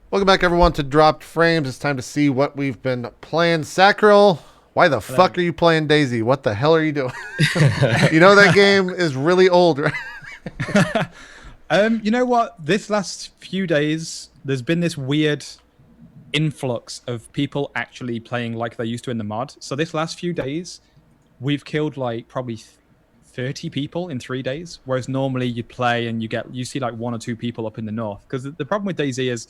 Welcome back, everyone, to Dropped Frames. It's time to see what we've been playing. Sacriel, why the fuck are you playing Daisy? What the hell are you doing? You know that game is really old, right? You know what? This last few days, there's been this weird influx of people actually playing like they used to in the mod. So this last few days, we've killed like probably 30 people in 3 days, whereas normally you play and you see like 1 or 2 people up in the north. Because the problem with Daisy is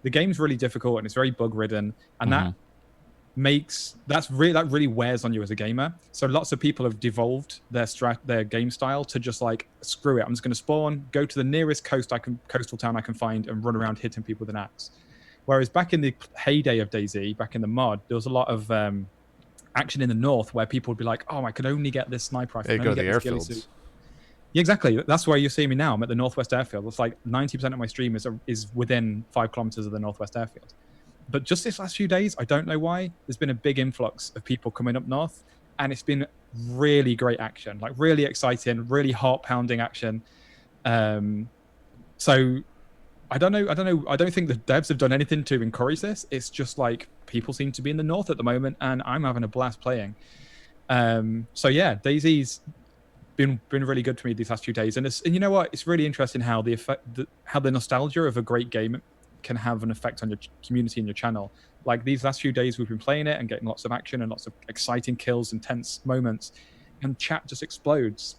the game's really difficult and it's very bug ridden, and that really wears on you as a gamer. So lots of people have devolved their game style to just like, screw it, I'm just going to spawn, go to the nearest coastal town I can find, and run around hitting people with an axe. Whereas back in the heyday of Daisy, back in the mod, there was a lot of action in the north where people would be like, oh, I could only get this sniper rifle. They go to the airfields. Yeah, exactly. That's where you see me now. I'm at the Northwest Airfield. It's like 90% of my stream is within 5 kilometers of the Northwest Airfield. But just this last few days, I don't know why, there's been a big influx of people coming up north, and it's been really great action, like really exciting, really heart-pounding action. So I don't know. I don't think the devs have done anything to encourage this. It's just like people seem to be in the north at the moment, and I'm having a blast playing. So yeah, Daisy's been really good to me these last few days, and you know what? It's really interesting how how the nostalgia of a great game can have an effect on your community and your channel. Like these last few days, we've been playing it and getting lots of action and lots of exciting kills and tense moments, and chat just explodes.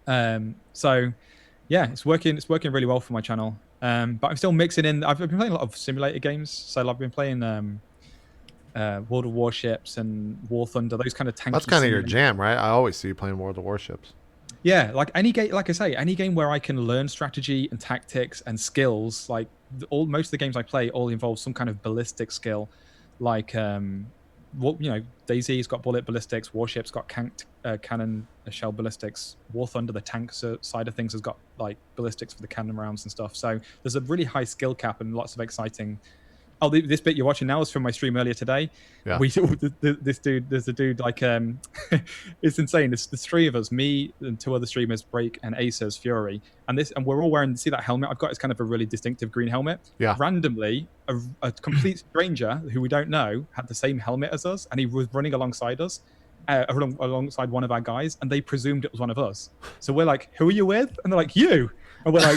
So yeah, it's working really well for my channel. But I'm still mixing in. I've been playing a lot of simulator games, so I've been playing World of Warships and War Thunder, those kind of tanky. That's kind of your jam, right? I always see you playing World of Warships. Yeah, like any game, like I say, any game where I can learn strategy and tactics and skills. Like most of the games I play all involve some kind of ballistic skill, like Daisy's got bullet ballistics, Warship's got cannon shell ballistics, War Thunder, the tank side of things, has got like ballistics for the cannon rounds and stuff. So there's a really high skill cap and lots of exciting. Oh, this bit you're watching now is from my stream earlier today. Yeah. There's a dude like it's insane. There's 3 of us, me and 2 other streamers, Break and Aces Fury, and we're all wearing. See that helmet I've got? It's kind of a really distinctive green helmet. Yeah. Randomly, a complete stranger who we don't know had the same helmet as us, and he was running alongside us. Alongside one of our guys, and they presumed it was one of us. So we're like, who are you with? And they're like, you. And we're like,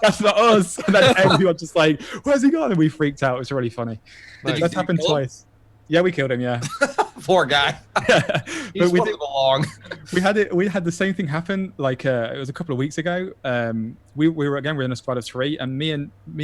that's not us. And then everyone just like, where's he gone? And we freaked out. It was really funny. That's happened twice. Yeah, we killed him. Yeah. Poor guy. But we did along. We had the same thing happen. Like it was a couple of weeks ago. We were in a squad of 3, and me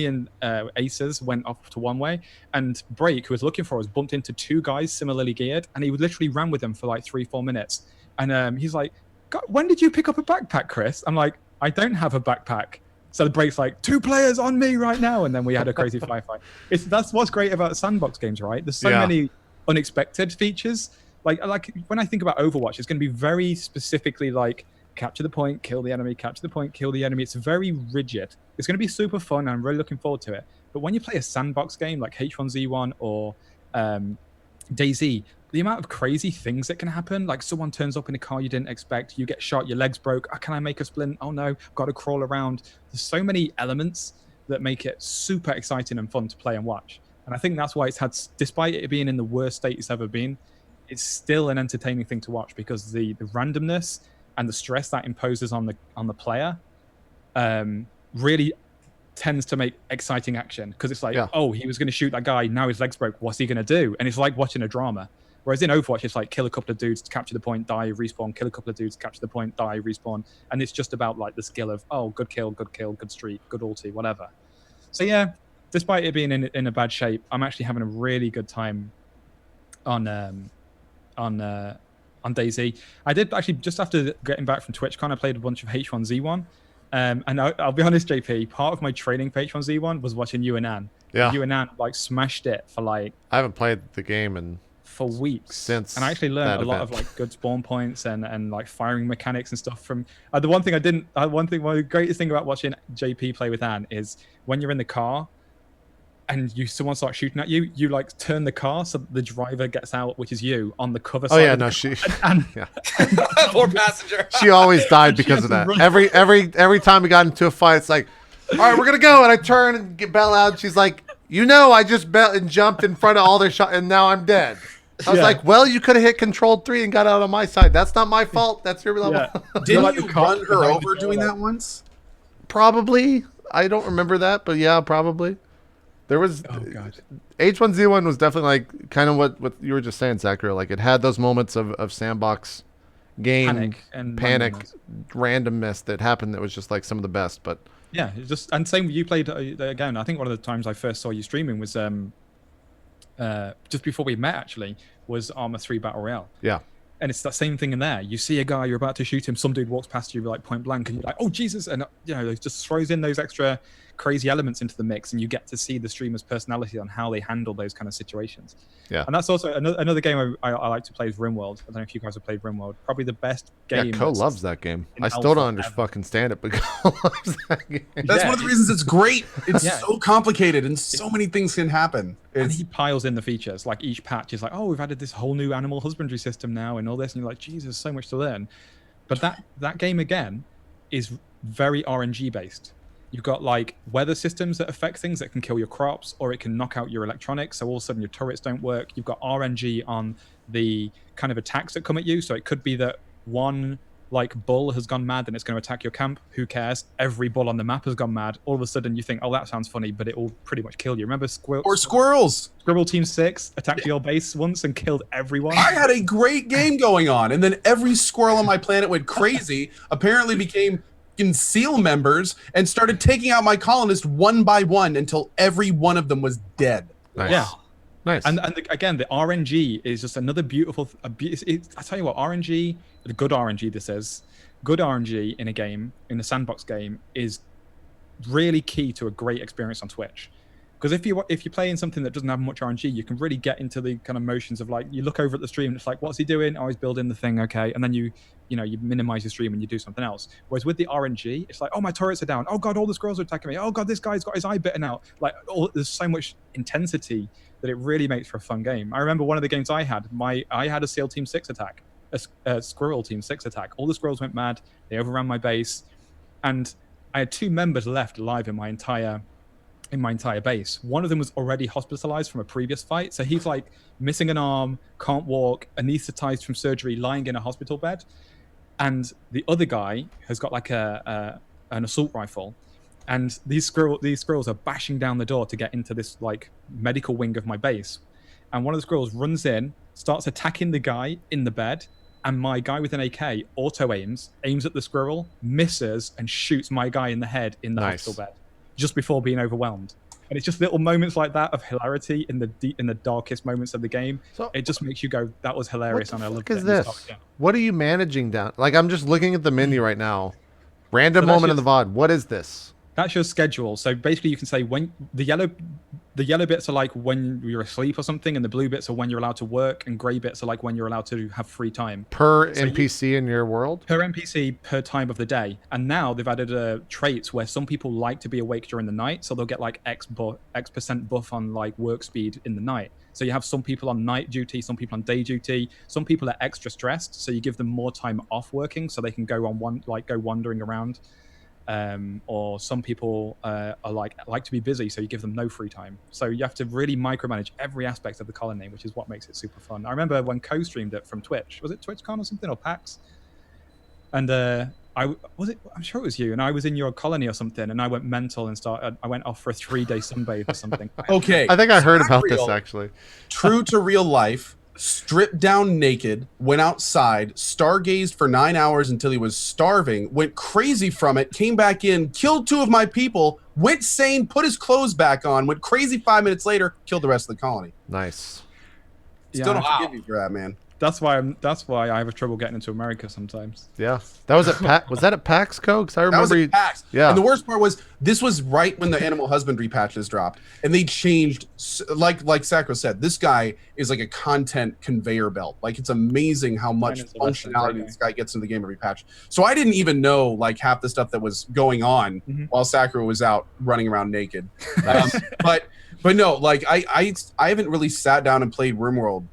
and Aces went off to one way, and Break, who was looking for us, bumped into 2 guys similarly geared, and he literally ran with them for like 3-4 minutes. And he's like, God, when did you pick up a backpack, Chris? I'm like, I don't have a backpack. So the Break's like, 2 players on me right now, and then we had a crazy firefight. That's what's great about sandbox games, right? There's so many unexpected features. Like when I think about Overwatch, it's going to be very specifically like capture the point, kill the enemy, capture the point, kill the enemy. It's very rigid. It's going to be super fun, and I'm really looking forward to it. But when you play a sandbox game like H1Z1 or Daisy, the amount of crazy things that can happen, like someone turns up in a car you didn't expect, you get shot, your leg's broke, can I make a splint? Oh no, got to crawl around. There's so many elements that make it super exciting and fun to play and watch. And I think that's why it's had, despite it being in the worst state it's ever been, it's still an entertaining thing to watch, because the randomness and the stress that imposes on the player really tends to make exciting action, because it's like, oh, he was going to shoot that guy, now his leg's broke, what's he going to do? And it's like watching a drama. Whereas in Overwatch, it's like kill a couple of dudes to capture the point, die, respawn, kill a couple of dudes, capture the point, die, respawn. And it's just about like the skill of, oh, good kill, good streak, good ulti, whatever. So yeah, despite it being in a bad shape, I'm actually having a really good time on Daisy. I did actually, just after getting back from TwitchCon, I played a bunch of H1Z1. And I'll be honest, JP, part of my training for H1Z1 was watching you and Ann. Yeah. You and Ann like smashed it for like... I haven't played the game for weeks since, and I actually learned a lot of like good spawn points and like firing mechanics and stuff from one of the greatest thing about watching JP play with Ann is when you're in the car and someone starts shooting at you, you like turn the car so the driver gets out, which is you, on the cover side. Oh yeah, no, she poor passenger. She always died because of that. Every time we got into a fight, it's like, all right, we're gonna go, and I turn and get Belle out, and she's like, I just bet and jumped in front of all their shots, and now I'm dead. I was like, well, you could have hit Control-3 and got out on my side. That's not my fault. That's your level. Yeah. Didn't you run her over doing that once? Probably. I don't remember that, but yeah, probably. There was H1Z1 was definitely like kind of what you were just saying, Sacriel. Like it had those moments of sandbox game panic randomness that happened that was just like some of the best. But yeah, it's just and same. You played again. I think one of the times I first saw you streaming was just before we met. Actually, was Arma 3 Battle Royale. Yeah. And it's that same thing in there. You see a guy, you're about to shoot him, some dude walks past you like point blank, and you're like, oh, Jesus. And, it just throws in those extra crazy elements into the mix, and you get to see the streamer's personality on how they handle those kind of situations. Yeah. And that's also another game I like to play is Rimworld. I don't know if you guys have played Rimworld. Probably the best game. Yeah, Cohh loves that game. I still don't fucking stand it, but Cohh loves that game. That's one of the reasons it's great. It's so complicated, and so many things can happen. And he piles in the features. Like each patch is like, oh, we've added this whole new animal husbandry system now and all this. And you're like, Jesus, so much to learn. But that game, again, is very RNG based. You've got like weather systems that affect things that can kill your crops, or it can knock out your electronics. So all of a sudden your turrets don't work. You've got RNG on the kind of attacks that come at you. So it could be that one like bull has gone mad and it's going to attack your camp. Who cares? Every bull on the map has gone mad. All of a sudden you think, oh, that sounds funny, but it will pretty much kill you. Remember squirrels? Squirrel Team 6 attacked your base once and killed everyone. I had a great game going on, and then every squirrel on my planet went crazy, apparently became SEAL members, and started taking out my colonists one by one until every one of them was dead. Nice. Yeah. Nice. And again, the RNG is just another beautiful. I tell you what, RNG, the good RNG. This is good RNG in a game, in a sandbox game, is really key to a great experience on Twitch. Because if you're playing something that doesn't have much RNG, you can really get into the kind of motions of like you look over at the stream and it's like, what's he doing? Oh, he's building the thing, okay. And then you minimize your stream and you do something else. Whereas with the RNG, it's like, oh, my turrets are down. Oh god, all the squirrels are attacking me. Oh god, this guy's got his eye bitten out. Like there's so much intensity that it really makes for a fun game. I remember one of the games I had a SEAL Team 6 attack, a Squirrel Team 6 attack. All the squirrels went mad. They overran my base, and I had 2 members left alive in my entire base. One of them was already hospitalized from a previous fight, so he's like missing an arm, can't walk, anesthetized from surgery, lying in a hospital bed. And the other guy has got like an assault rifle, and these squirrels are bashing down the door to get into this like medical wing of my base. And one of the squirrels runs in, starts attacking the guy in the bed, and my guy with an AK auto aims at the squirrel, misses, and shoots my guy in the head in the hospital bed just before being overwhelmed. And it's just little moments like that of hilarity in the darkest moments of the game. So it just makes you go, that was hilarious. What the fuck is this? What are you managing down? Like, I'm just looking at the menu right now. Random moment in the VOD. What is this? That's your schedule. So basically you can say when the yellow bits are like when you're asleep or something, and the blue bits are when you're allowed to work, and gray bits are like when you're allowed to have free time. Per NPC in your world? Per NPC, per time of the day. And now they've added traits where some people like to be awake during the night, so they'll get like X% buff on like work speed in the night. So you have some people on night duty, some people on day duty, some people are extra stressed, so you give them more time off working so they can go wandering around. Or some people are like to be busy, so you give them no free time. So you have to really micromanage every aspect of the colony, which is what makes it super fun. I remember when Cohh streamed it from Twitch. Was it TwitchCon or something, or PAX? And I'm sure it was you, and I was in your colony or something, and I went mental and I went off for a 3-day sunbathe or something. Okay, I think I heard about this actually. True to real life. Stripped down naked, went outside, stargazed for 9 hours until he was starving, went crazy from it, came back in, killed 2 of my people, went sane, put his clothes back on, went crazy 5 minutes later, killed the rest of the colony. Nice. Still don't forgive you for that, man. That's why I have trouble getting into America sometimes. Yeah, that was at PAX. Was that at PAX, Cohh? Because I remember that was at PAX. Yeah. And the worst part was this was right when the animal husbandry patches dropped, and they changed. Like Sacro said, this guy is like a content conveyor belt. Like it's amazing how much functionality this guy gets in the game every patch. So I didn't even know like half the stuff that was going on while Sacro was out running around naked. But no, like I haven't really sat down and played Rimworld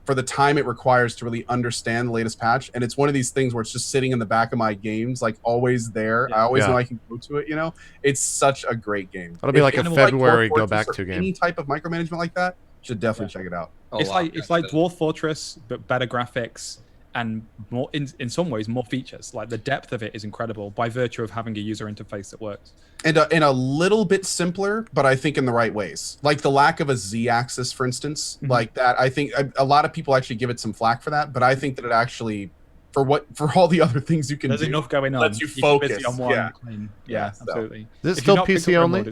for the time it requires to really understand the latest patch. And it's one of these things where it's just sitting in the back of my games, like always there. I always know I can go to it. You know, it's such a great game. It'll be like a February go back to game. Any type of micromanagement like that, should definitely check it out. It's like Dwarf Fortress, but better graphics and more in some ways more features. Like the depth of it is incredible by virtue of having a user interface that works. And a little bit simpler, but I think in the right ways. Like the lack of a Z-axis, for instance, like that. I think a lot of people actually give it some flack for that, but I think that it actually, for all the other things you can There's do, enough going on. lets you focus. Busy on one. Yeah, absolutely. Is it still PC only?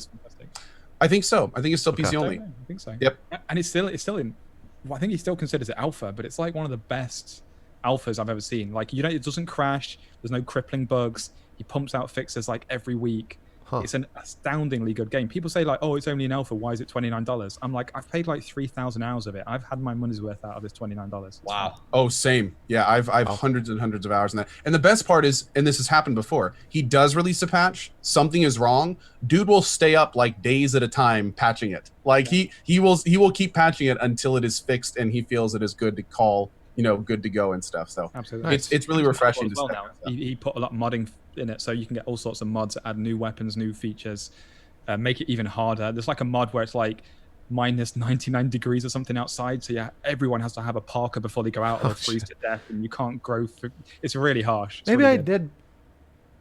I think so. I think it's still PC only. I think so. Yep. And it's still in. Well, I think he still considers it alpha, but it's like one of the best alphas I've ever seen. Like it doesn't crash. There's no crippling bugs. He pumps out fixes like every week. It's an astoundingly good game. People say like, "Oh, it's only an alpha. Why is it $29?" I'm like, I've played like 3,000 hours of it. I've had my money's worth out of this $29. Wow. Oh, same. Yeah, I've hundreds and hundreds of hours in that. And the best part is, and this has happened before, he does release a patch. Something is wrong. Dude will stay up like days at a time patching it. Like he will keep patching it until it is fixed and he feels it is good to call, good to go and stuff. So absolutely, it's really refreshing. Well now. He put a lot of modding in it, so you can get all sorts of mods that add new weapons, new features, make it even harder. There's like a mod where it's like minus 99 degrees or something outside, so yeah, everyone has to have a parka before they go out or freeze to death, and you can't grow. It's really harsh. Maybe I did.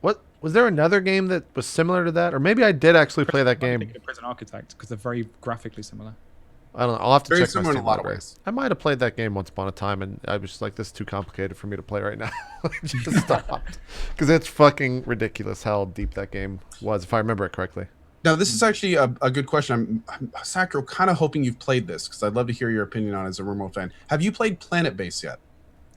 What was there another game that was similar to that, or maybe I did actually play that game? Prison Architect, because they're very graphically similar. I don't know. I'll have to check similar in a lot of ways. I might have played that game once upon a time, and I was just like, "This is too complicated for me to play right now." Just stopped because it's fucking ridiculous how deep that game was, if I remember it correctly. Now, this is actually a good question. I'm Sacriel, kind of hoping you've played this because I'd love to hear your opinion on it as a Rimworld fan. Have you played Planet Base yet?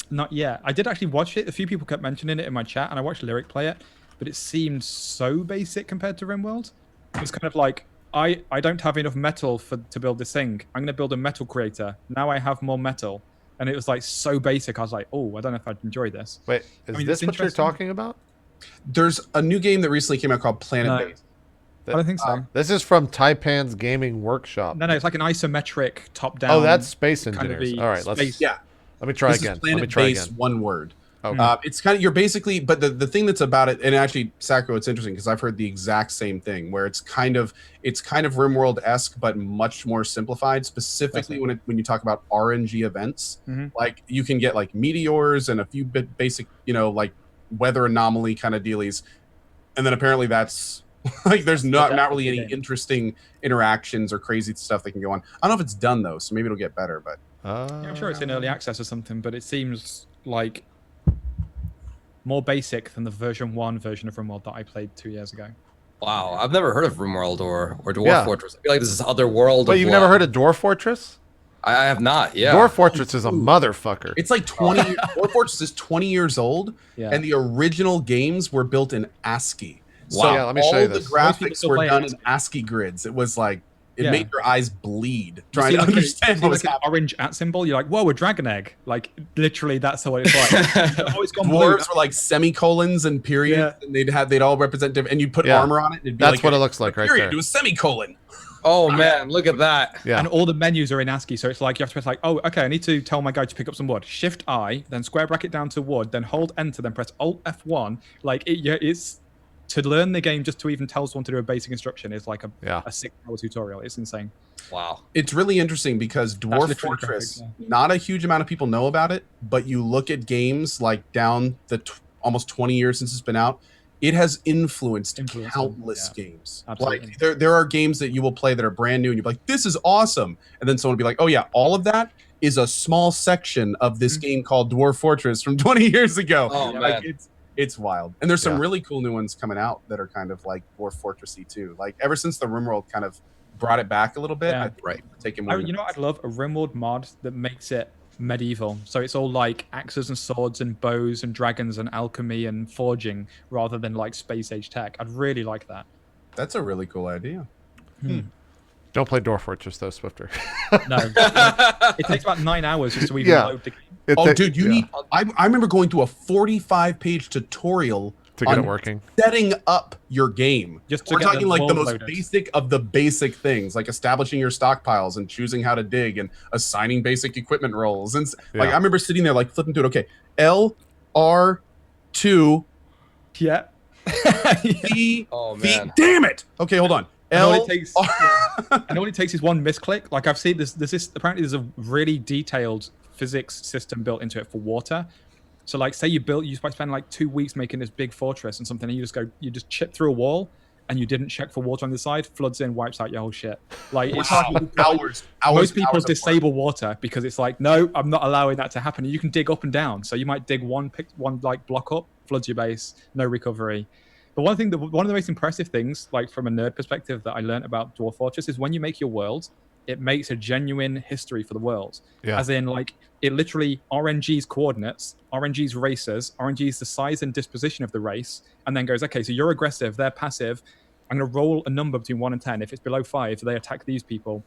Not yet. I did actually watch it. A few people kept mentioning it in my chat, and I watched Lyric play it, but it seemed so basic compared to Rimworld. It was kind of like, I don't have enough metal to build this thing. I'm going to build a metal creator. Now I have more metal. And it was like so basic. I was like, oh, I don't know if I'd enjoy this. Wait, is this what you're talking about? There's a new game that recently came out called Planet Base. I don't think so. This is from Taipan's Gaming Workshop. No, it's like an isometric top-down. Oh, that's Space Engineers. All right, let me try again. Planet Base, one word. Okay. It's kind of, you're basically, but the thing that's about it, and actually, Sacriel, it's interesting because I've heard the exact same thing, where it's kind of Rimworld-esque, but much more simplified. Specifically, when you talk about RNG events, like you can get like meteors and a few basic, like weather anomaly kind of dealies, and then apparently that's like there's not really any interesting interactions or crazy stuff that can go on. I don't know if it's done though, so maybe it'll get better. But I'm sure it's in early access or something, but it seems like more basic than the version 1 version of Rimworld that I played 2 years ago. Wow, I've never heard of Rimworld or Dwarf Fortress. I feel like this is other world. But you've never heard of Dwarf Fortress? I have not. Yeah, Dwarf Fortress is a motherfucker. It's like 20. Dwarf Fortress is 20 years old, and the original games were built in ASCII. Wow. So yeah, let me show you this. The graphics were done in ASCII grids. It was like it made your eyes bleed trying to understand what was happening. An orange @ symbol, you're like, whoa, a dragon egg. Like literally, that's what it's like. Dwarves were like semicolons and periods, and they'd all represent different. And you put armor on it. And it'd be that's what it looks like right there. It was semicolon. Oh man, look at that. Yeah. And all the menus are in ASCII, so it's like you have to press like, oh, okay, I need to tell my guy to pick up some wood. Shift I, then square bracket down to wood, then hold Enter, then press Alt F1. Like it's to learn the game just to even tell someone to do a basic instruction is like a 6-hour tutorial. It's insane. Wow. It's really interesting because Dwarf Fortress, not a huge amount of people know about it, but you look at games like down the almost 20 years since it's been out, it has influenced countless games. Absolutely. Like there are games that you will play that are brand new and you're like, this is awesome. And then someone will be like, oh yeah, all of that is a small section of this game called Dwarf Fortress from 20 years ago. Oh, like, it's wild. And there's some really cool new ones coming out that are kind of like Dwarf Fortressy too. Like ever since the Rimworld kind of brought it back a little bit, taking more. You know what I'd love? A Rimworld mod that makes it medieval. So it's all like axes and swords and bows and dragons and alchemy and forging rather than like space age tech. I'd really like that. That's a really cool idea. Don't play Dwarf Fortress though, Swiftor. No. It takes about 9 hours just to even load the game. Dude, you need... I remember going through a 45-page tutorial to get it working. Setting up your game. Just to We're get talking the like the world most loaded. basic of the basic things, like establishing your stockpiles and choosing how to dig and assigning basic equipment roles. And like I remember sitting there like flipping through it. Okay, L, R, 2. Yeah. V, Oh, V. man. Damn it. Okay, hold on. And all L. it takes, and all it takes is one misclick. Like I've seen this. Apparently there's a really detailed physics system built into it for water. So like, say you spend like 2 weeks making this big fortress and something, and you just chip through a wall, and you didn't check for water on the side, floods in, wipes out your whole shit. Like it's hours. Most people hours of disable water because it's like, no, I'm not allowing that to happen. And you can dig up and down. So you might dig one like block up, floods your base, no recovery. But one of the most impressive things, like from a nerd perspective, that I learned about Dwarf Fortress is when you make your world, it makes a genuine history for the world. Yeah. As in, like, it literally RNGs coordinates, RNGs races, RNGs the size and disposition of the race, and then goes, okay, so you're aggressive, they're passive. I'm going to roll a number between 1 and 10. If it's below 5, they attack these people.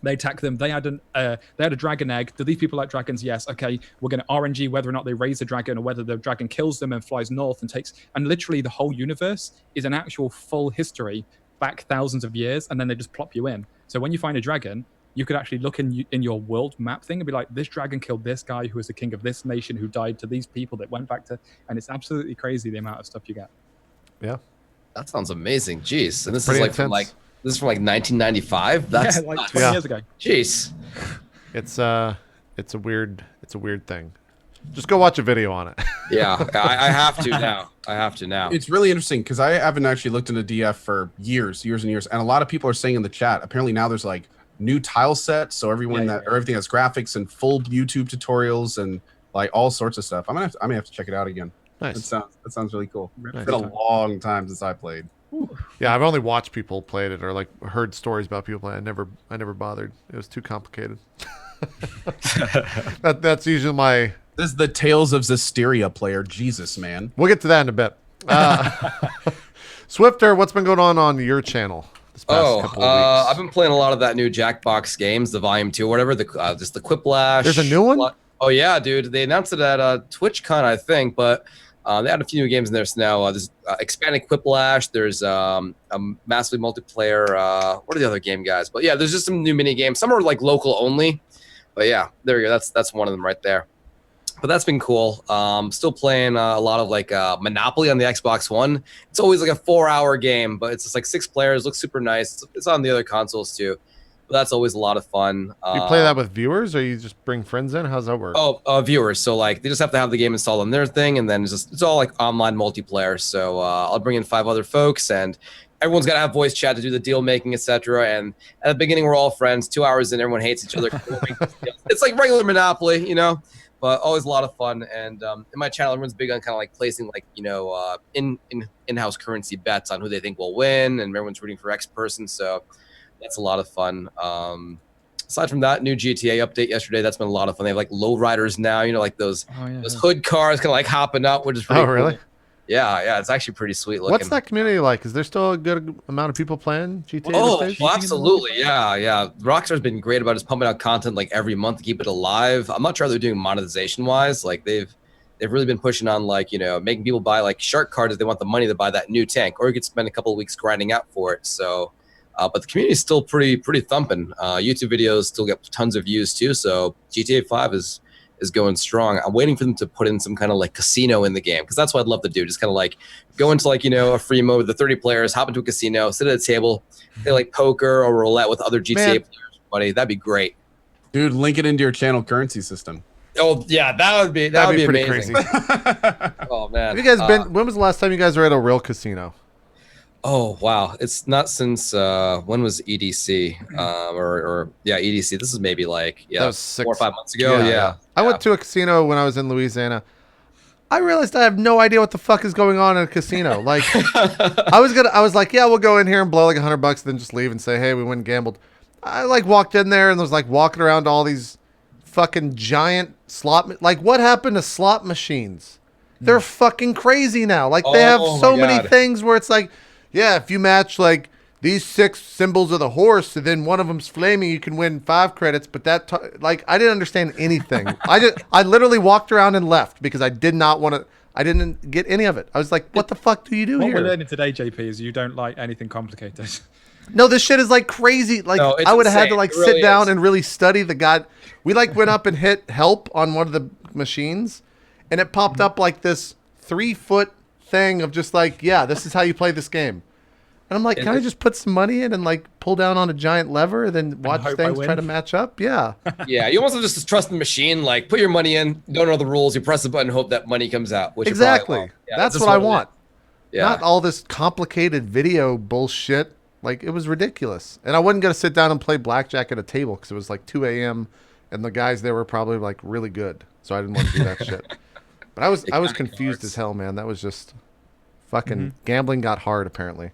They attack them. They had a dragon egg. Do these people like dragons? Yes. Okay. We're going to RNG whether or not they raise the dragon or whether the dragon kills them and flies north and takes. And literally the whole universe is an actual full history back thousands of years, and then they just plop you in. So when you find a dragon, you could actually look in your world map thing and be like, this dragon killed this guy who was the king of this nation who died to these people that went back to. And it's absolutely crazy the amount of stuff you get. Yeah. That sounds amazing. Jeez. And this is Pretty like intense. this is from like 1995. That's like nuts. 20 years ago. Jeez. It's a weird thing. Just go watch a video on it. Yeah, I have to now. I have to now. It's really interesting because I haven't actually looked into DF for years and years. And a lot of people are saying in the chat, apparently now there's like new tile sets. So everything everything has graphics and full YouTube tutorials and like all sorts of stuff. I'm gonna have to check it out again. Nice. That sounds really cool. Nice. It's been a long time since I played. Yeah, I've only watched people play it or like heard stories about people playing. I never bothered. It was too complicated. That's usually my. This is the Tales of Zestiria player. Jesus, man. We'll get to that in a bit. Swiftor, what's been going on your channel this past couple of weeks? I've been playing a lot of that new Jackbox games, the Volume 2 or whatever, just the Quiplash. There's a new one? Oh, yeah, dude. They announced it at TwitchCon, I think, but they had a few new games in there. So now there's expanded Quiplash. There's a massively multiplayer. What are the other game guys? But yeah, there's just some new mini games. Some are like local only. But yeah, there you go. That's one of them right there. But that's been cool. Still playing a lot of like Monopoly on the Xbox One. It's always like a 4-hour game, but it's just like 6 players. Looks super nice. It's on the other consoles too. But that's always a lot of fun. You play that with viewers, or you just bring friends in? How's that work? Oh, viewers. So like they just have to have the game installed on their thing, and then it's all like online multiplayer. So I'll bring in 5 other folks, and everyone's got to have voice chat to do the deal making, etc. And at the beginning, we're all friends. 2 hours in, everyone hates each other. It's like regular Monopoly, you know. But always a lot of fun. And in my channel, everyone's big on kind of like placing like, you know, in-house currency bets on who they think will win, and everyone's rooting for X person. So that's a lot of fun. Aside from that, new GTA update yesterday. That's been a lot of fun. They have like lowriders now, you know, like those hood cars kind of like hopping up, which is pretty cool. Really? Yeah, it's actually pretty sweet looking. What's that community like? Is there still a good amount of people playing GTA? Oh, absolutely. Yeah. Rockstar's been great about just pumping out content like every month to keep it alive. I'm not sure how they're doing monetization wise. Like they've really been pushing on like, you know, making people buy like shark cards if they want the money to buy that new tank, or you could spend a couple of weeks grinding out for it. So, but the community is still pretty thumping. YouTube videos still get tons of views too. So GTA 5 is going strong. I'm waiting for them to put in some kind of like casino in the game, because that's what I'd love to do. Just kind of like go into like, you know, a free mode with the 30 players, hop into a casino, sit at a table, play like poker or roulette with other GTA players. Buddy, that'd be great. Dude, link it into your channel currency system. Oh yeah, that'd be pretty amazing. crazy. Oh man. Have you guys been? When was the last time you guys were at a real casino? Oh wow, it's not since when was EDC? EDC. This is maybe like That was 4 or 5 months ago. Yeah. I went to a casino when I was in Louisiana. I realized I have no idea what the fuck is going on in a casino. Like, I was like, yeah, we'll go in here and blow like $100, then just leave and say, hey, we went and gambled. I like walked in there and was like walking around all these fucking giant slot. Like, what happened to slot machines? They're fucking crazy now. Like, they have so many things where it's like, yeah, if you match like these 6 symbols of the horse, and then one of them's flaming, you can win 5 credits. But like, I didn't understand anything. I literally walked around and left because I did not want to. I didn't get any of it. I was like, what the fuck do you do What here? we're learning today, JP, is you don't like anything complicated. No, this shit is like crazy. Like No, it's I would have had to insane. like It really sit down is. and really study the god. We like went up and hit help on one of the machines, and it popped up like this 3-foot thing of just like, yeah, this is how you play this game. And I'm like, can I just put some money in and like pull down on a giant lever and then watch hope I things win? try to match up? Yeah. Yeah, you almost have just trust the machine. Like, put your money in, don't know the rules, you press the button, hope that money comes out. Which you probably Exactly. won't. Yeah, That's just what I it is. want. Yeah. Not all this complicated video bullshit. Like, it was ridiculous. And I wasn't going to sit down and play blackjack at a table because it was like 2 a.m. and the guys there were probably like really good. So I didn't want to do that shit. But I was confused as hell, man. That was just fucking gambling got hard, apparently.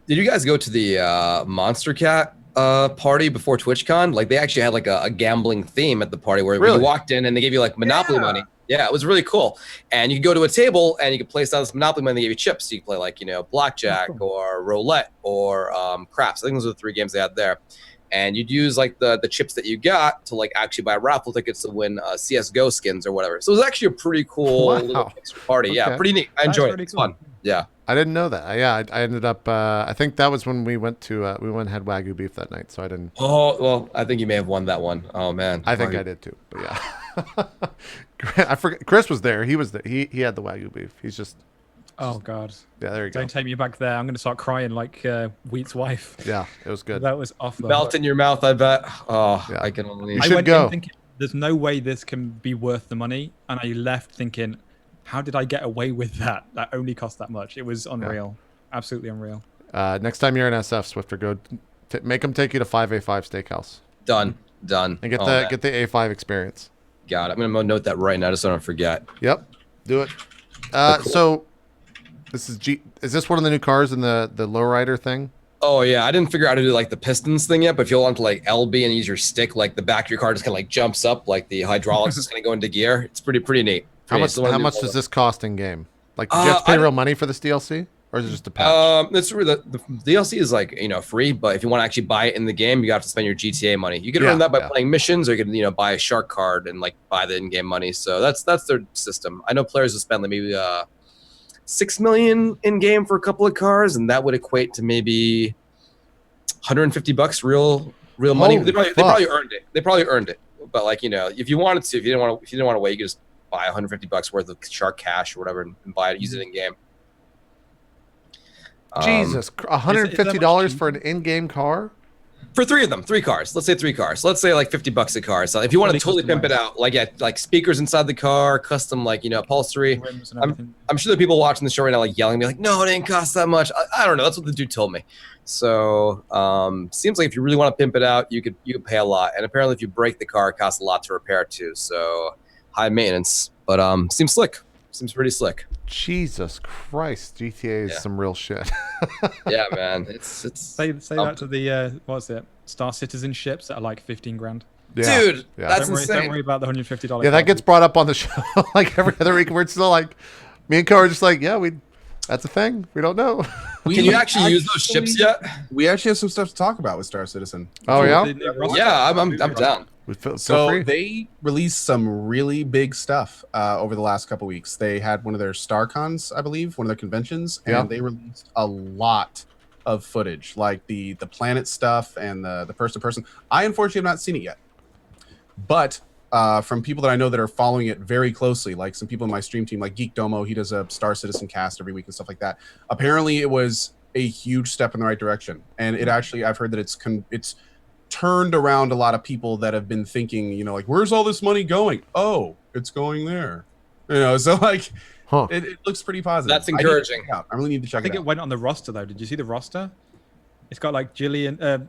Did you guys go to the Monster Cat party before TwitchCon? Like, they actually had like a gambling theme at the party where Really? you walked in and they gave you like Monopoly money. Yeah, it was really cool. And you could go to a table and you could place down this Monopoly money. They gave you chips. So you could play like, you know, blackjack or roulette or craps. I think those are the 3 games they had there. And you'd use like the chips that you got to like actually buy raffle tickets to win CSGO skins or whatever. So it was actually a pretty cool little extra party. Yeah, Okay. pretty neat. I enjoyed it. really It's cool. fun. Yeah. I didn't know that. Yeah, I ended up. I think that was when we went to. We went and had Wagyu beef that night, so I didn't. Oh, well, I think you may have won that one. Oh, man. I think I did too. But yeah, I forgot. Chris was there. He was there. He had the Wagyu beef. He's just. Oh God! Yeah, there you go. Don't take me back there. I'm going to start crying like Wheat's wife. Yeah, it was good. That was off the Melt hook. in your mouth, I bet. Oh, Yeah. I can only. You I should went go. in thinking there's no way this can be worth the money, and I left thinking, how did I get away with that? That only cost that much. It was unreal, absolutely unreal. Next time you're in SF, Swiftor, go make them take you to 5A5 Steakhouse Done. Done. and get Oh, the man. get the A5 experience. God, I'm gonna note that right now, just so I don't forget. Yep, do it. Cool. So this is Is this one of the new cars in the lowrider thing? Oh yeah, I didn't figure out how to do like the pistons thing yet, but if you hold on to like LB and use your stick, like the back of your car just kind of like jumps up, like the hydraulics is gonna go into gear. It's pretty neat. How much? How much does this cost in game? Like, did you have to pay real money for this DLC, or is it just a patch? That's really the DLC is like, you know, free, but if you want to actually buy it in the game, you have to spend your GTA money. You can earn that by playing missions, or you can, you know, buy a shark card and like buy the in-game money. So that's their system. I know players will spend like maybe 6 million in game for a couple of cars, and that would equate to maybe $150 real money. Holy They probably fuck. earned it. They probably earned it. But like, you know, if you wanted to, if you didn't want to wait, you could just buy $150 worth of shark cash or whatever and buy it, use it in game. Jesus, $150 for an in-game car? For 3 of them, 3 cars. Let's say 3 cars. Let's say like $50 a car. So if you want to Fully totally pimp it out, like like speakers inside the car, custom like, you know, upholstery. Rims and everything. I'm sure there are people watching the show right now like yelling at me like, no, it didn't cost that much. I don't know. That's what the dude told me. So seems like if you really want to pimp it out, you could pay a lot. And apparently if you break the car, it costs a lot to repair too. So high maintenance, but seems slick. Seems pretty slick. Jesus Christ, GTA is some real shit. Yeah, man. It's Say that to the what's it? Star citizenships that are like 15 grand. Yeah. dude, Yeah. that's Don't insane. worry about the $150. Yeah, that gets brought up on the show like every other week. We're still like, me and Co are just like, yeah, that's a thing. We don't know. Can you actually use those chips yet? We actually have some stuff to talk about with Star Citizen. Oh yeah, Yeah, I'm down. we feel So free. they released some really big stuff over the last couple weeks. They had one of their StarCons, I believe, one of their conventions, and Yeah. they released a lot of footage, like the planet stuff and the person-to-person. I unfortunately have not seen it yet, but from people that I know that are following it very closely, like some people in my stream team, like Geek Domo, he does a Star Citizen cast every week and stuff like that. Apparently, it was a huge step in the right direction, and it actually, I've heard that it's turned around a lot of people that have been thinking, you know, like, where's all this money going? Oh, it's going there. You know, so like, it looks pretty positive. That's encouraging. I really need to check I think it it out. went on the roster though. Did you see the roster? It's got like Jillian.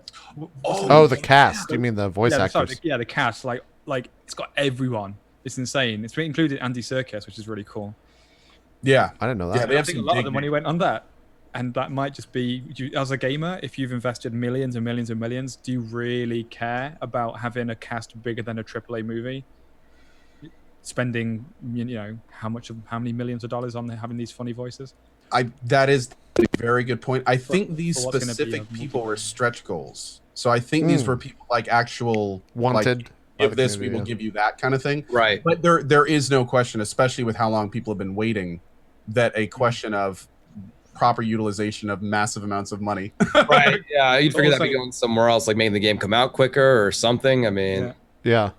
Oh, the cast. You mean the voice yeah, actors? sorry, the cast. Like it's got everyone. It's insane. It's included Andy Serkis, which is really cool. Yeah. I didn't know Yeah, that. they I have think a some lot of big the money went on that. And that might just be, as a gamer, if you've invested millions and millions and millions, do you really care about having a cast bigger than a AAA movie? Spending, you know, how many millions of dollars on having these funny voices? That is a very good point. I think these for what's gonna be specific a people were multiplayer. stretch goals. So I think these were people like actual Wanted. like, give this, we community, will give you that kind of thing. Right. But there is no question, especially with how long people have been waiting, that a question of proper utilization of massive amounts of money. Right. Yeah. You'd figure that'd be Also- going somewhere else, like making the game come out quicker or something. I mean, Yeah.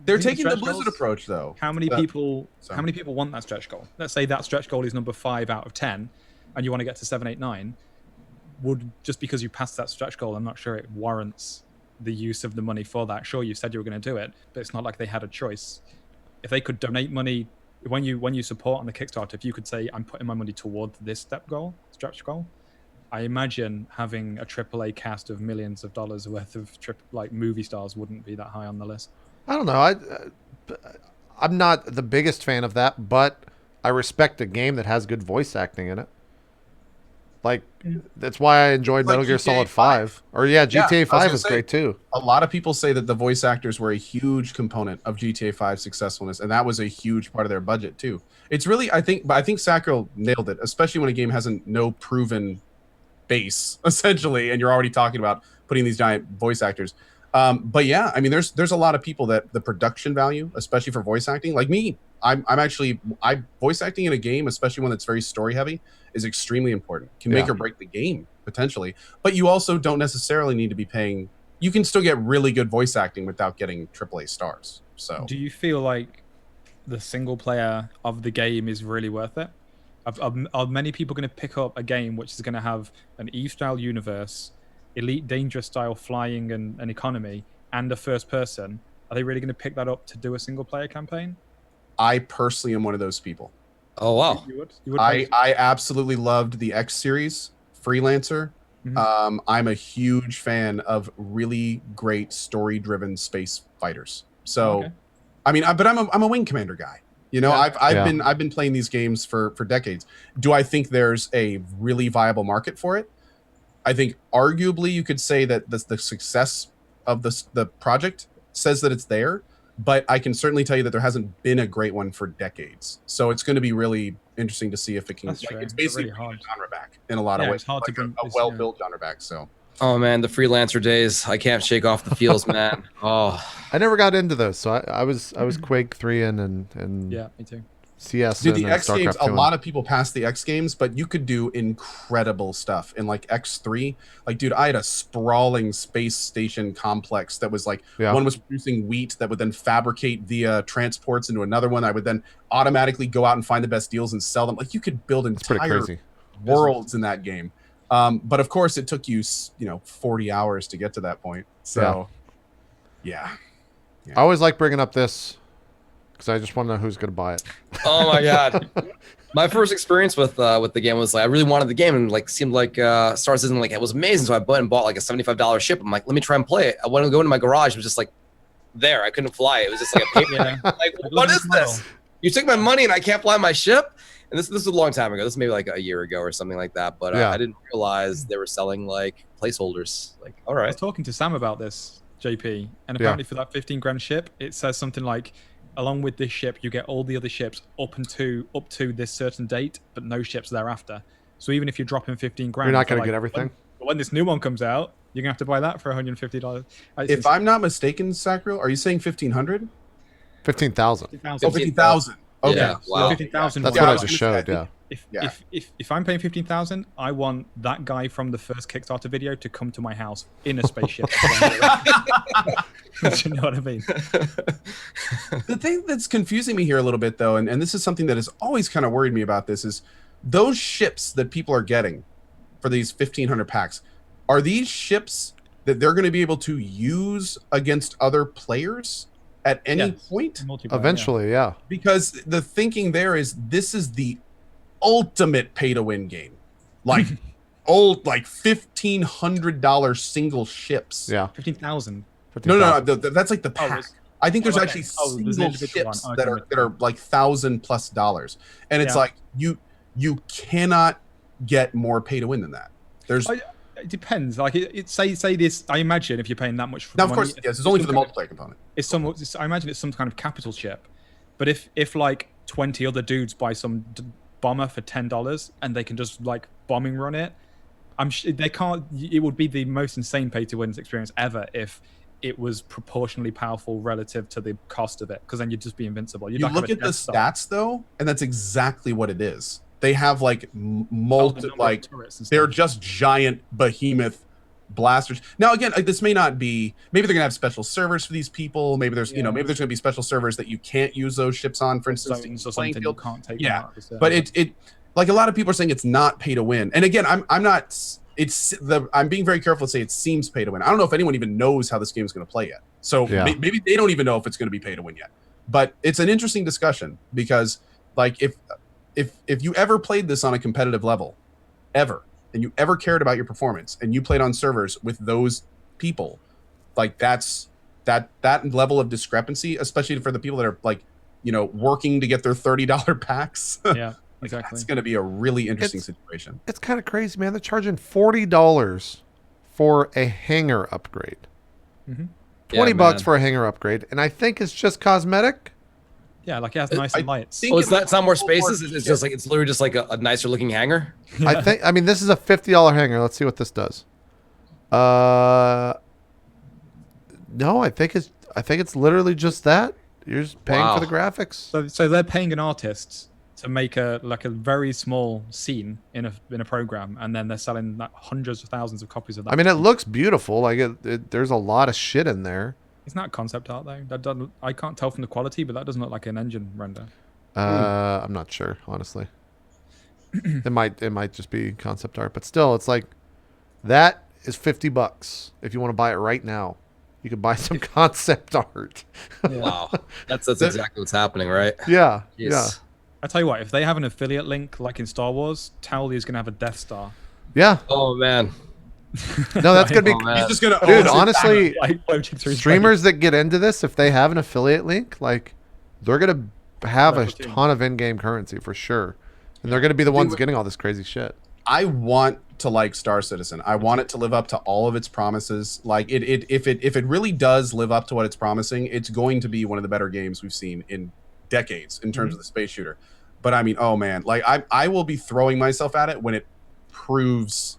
They're the taking the stretch Blizzard goals, approach, though. How many So- people? so. How many people want that stretch goal? Let's say that stretch goal is number 5 out of 10, and you want to get to 7, 8, 9. Would just because you passed that stretch goal, I'm not sure it warrants the use of the money for that. Sure, you said you were going to do it, but it's not like they had a choice. If they could donate money when you support on the Kickstarter, if you could say I'm putting my money toward this stretch goal, I imagine having a AAA cast of millions of dollars worth of movie stars wouldn't be that high on the list. I don't know. I'm not the biggest fan of that, but I respect a game that has good voice acting in it. Like, that's why I enjoyed Like Metal Gear GTA Solid 5. 5. Or, yeah, GTA I was 5 gonna was say, great, too. A lot of people say that the voice actors were a huge component of GTA 5's successfulness, and that was a huge part of their budget too. It's really, I think Sacriel nailed it, especially when a game has no proven base essentially, and you're already talking about putting these giant voice actors. But yeah, I mean, there's a lot of people that the production value, especially for voice acting, like me, I'm actually voice acting in a game, especially one that's very story heavy, is extremely important. Can make or break the game potentially, but you also don't necessarily need to be paying. You can still get really good voice acting without getting AAA stars. So do you feel like the single player of the game is really worth it? Are many people going to pick up a game which is going to have an Eve style universe, Elite Dangerous style flying and economy, and a first person? Are they really going to pick that up to do a single player campaign? I personally am one of those people. oh wow. You would I absolutely loved the X series, Freelancer. Mhm. I'm a huge fan of really great story-driven space fighters. So, Okay. I mean, I'm a wing commander guy. You know, Yeah. I've been playing these games for decades. Do I think there's a really viable market for it? I think arguably you could say that the success of the project says that it's there, but I can certainly tell you that there hasn't been a great one for decades. So it's going to be really interesting to see if it can. That's true. It's It's basically really hard. bringing a genre back in a lot of Yeah, ways. it's hard to like bring a this, well-built genre back. So Oh man, the freelancer days. I can't shake off the feels, man. Oh. I never got into those, so I was Quake 3 and Yeah, me too. CS dude, and the X StarCraft games, 2 a and- lot of people pass the X games, but you could do incredible stuff in like X3. Like, dude, I had a sprawling space station complex that was like one was producing wheat that would then fabricate via transports into another one. I would then automatically go out and find the best deals and sell them. Like, you could build It's pretty entire crazy. worlds in that game. But of course, it took you 40 hours to get to that point. So, yeah. I always like bringing up this because I just want to know who's going to buy it. Oh my god. My first experience with the game was like I really wanted the game and like seemed like Star Citizen like it was amazing. So I went and bought like a $75 ship. I'm like, let me try and play it. I went to go into my garage. It was just like there. I couldn't fly. It was just like a paper. Like what is this? You took my money and I can't fly my ship. And this is a long time ago. This is maybe like a year ago or something like that. But I didn't realize they were selling like placeholders. Like, all I right. was talking to Sam about this, JP, and apparently for that 15 grand ship, it says something like, along with this ship, you get all the other ships up to this certain date, but no ships thereafter. So even if you're dropping 15 grand, You're not going to get everything. When this new one comes out, you're gonna have to buy that for $150. If I'm not mistaken, Sacriel, are you saying 1,500? 15,000. 15,000. Oh, 50,000. Okay. Yeah, wow. 15,000. That's Yeah, what I I was just gonna showed. say, Yeah. If I'm paying 15,000, I want that guy from the first Kickstarter video to come to my house in a spaceship. Do you know what I mean? The thing that's confusing me here a little bit, though, and this is something that has always kind of worried me about this, is those ships that people are getting for these 1,500 packs, are these ships that they're going to be able to use against other players at any point? Multiplayer, Eventually, yeah. Because the thinking there is this is the ultimate pay-to-win game. Like, like $1,500 single ships. Yeah. 15,000. No, that's like the pack. there's- I think there's okay. actually Oh, there's single individual ships one. that are like $1,000+, and it's Yeah. like you cannot get more pay to win than that. There's It depends. Like say this. I imagine if you're paying that much for now, of money, course, yes, it's only for the some kind multiplayer component. I imagine it's some kind of capital ship. But if like 20 other dudes buy some bomber for $10 and they can just like bombing run it, they can't. It would be the most insane pay to win experience ever if it was proportionally powerful relative to the cost of it, because then you'd just be invincible. You look at the stats though, and that's exactly what it is. They have like like they're just giant behemoth blasters. Now again, this may not be. Maybe they're gonna have special servers for these people. Maybe there's maybe there's gonna be special servers that you can't use those ships on. For instance, playing field. You can't take but it like a lot of people are saying it's not pay to win. And again, I'm not. I'm being very careful to say it seems pay to win. I don't know if anyone even knows how this game is going to play yet. So maybe they don't even know if it's going to be pay to win yet. But it's an interesting discussion because, like, if you ever played this on a competitive level, ever, and you ever cared about your performance, and you played on servers with those people, like that level of discrepancy, especially for the people that are like, working to get their $30 packs. Yeah. Exactly. It's going to be a really interesting situation. It's kind of crazy, man. They're charging $40 for a hangar upgrade. Mm-hmm. $20 for a hangar upgrade, and I think it's just cosmetic. Yeah, like it has nice lights. Well, it's not more spaces. It's just like it's literally just like a nicer looking hangar. I mean, this is a $50 hangar. Let's see what this does. No, I think it's literally just that. You're just paying for the graphics. So they're paying an artist to make a very small scene in a program, and then they're selling like hundreds of thousands of copies of that. I mean, it looks beautiful. Like there's a lot of shit in there. It's not concept art though. That doesn't. I can't tell from the quality, but that doesn't look like an engine render. I'm not sure, honestly. it might just be concept art, but still, it's like that is $50 if you want to buy it right now. You could buy some concept art. Wow, that's exactly what's happening, right? Yeah, Yes. yeah. I tell you what, if they have an affiliate link like in Star Wars, Towley is going to have a Death Star. Yeah. Oh man. No, that's gonna be. He's just gonna. Dude, honestly, streamers streamers that get into this, if they have an affiliate link, like they're gonna have a ton of in-game currency for sure, and they're gonna be the ones getting all this crazy shit. I want to like Star Citizen. I want it to live up to all of its promises. Like if it really does live up to what it's promising, it's going to be one of the better games we've seen in decades in terms of the space shooter. But I mean, oh man, like I will be throwing myself at it when it proves,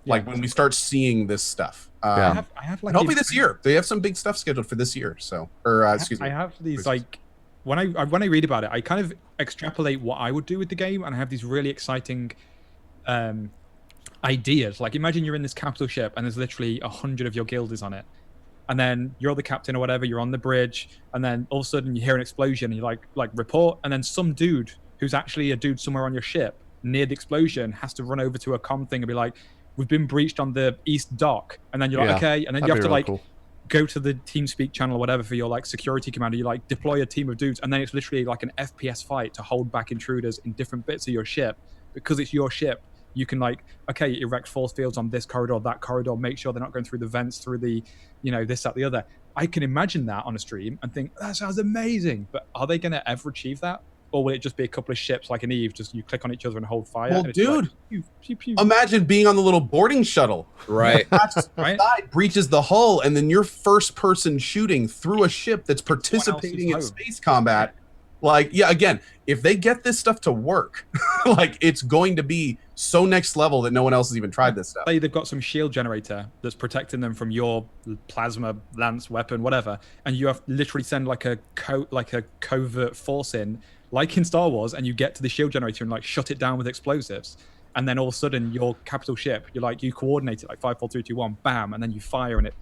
like when we start seeing this stuff. I have like hopefully this year. They have some big stuff scheduled for this year. So, excuse me. I have these like when I read about it, I kind of extrapolate what I would do with the game, and I have these really exciting ideas. Like imagine you're in this capital ship, and there's literally 100 of your guilders on it. And then you're the captain or whatever, you're on the bridge, and then all of a sudden you hear an explosion, and you like report, and then some dude who's actually a dude somewhere on your ship near the explosion has to run over to a comm thing and be like, we've been breached on the east dock. And then you're like, okay, and then you have to like go to the TeamSpeak channel or whatever for your like security commander. You like deploy a team of dudes, and then it's literally like an FPS fight to hold back intruders in different bits of your ship. Because it's your ship, you can like, okay, erect force fields on this corridor, that corridor, make sure they're not going through the vents, through the, this, that, the other. I can imagine that on a stream and think, that sounds amazing. But are they going to ever achieve that? Or will it just be a couple of ships like an Eve, just you click on each other and hold fire? Well, and dude, like, pew, pew, pew. Imagine being on the little boarding shuttle. Right. Right? Side breaches the hull, and then you're first person shooting through a ship that's participating in space combat. Like, yeah, again, if they get this stuff to work, like it's going to be so next level that no one else has even tried this stuff. Say they've got some shield generator that's protecting them from your plasma lance weapon, whatever, and you have literally send like a covert force in, like in Star Wars, and you get to the shield generator and like shut it down with explosives, and then all of a sudden your capital ship, you coordinate it like 5, 4, 3, 2, 1, bam, and then you fire and it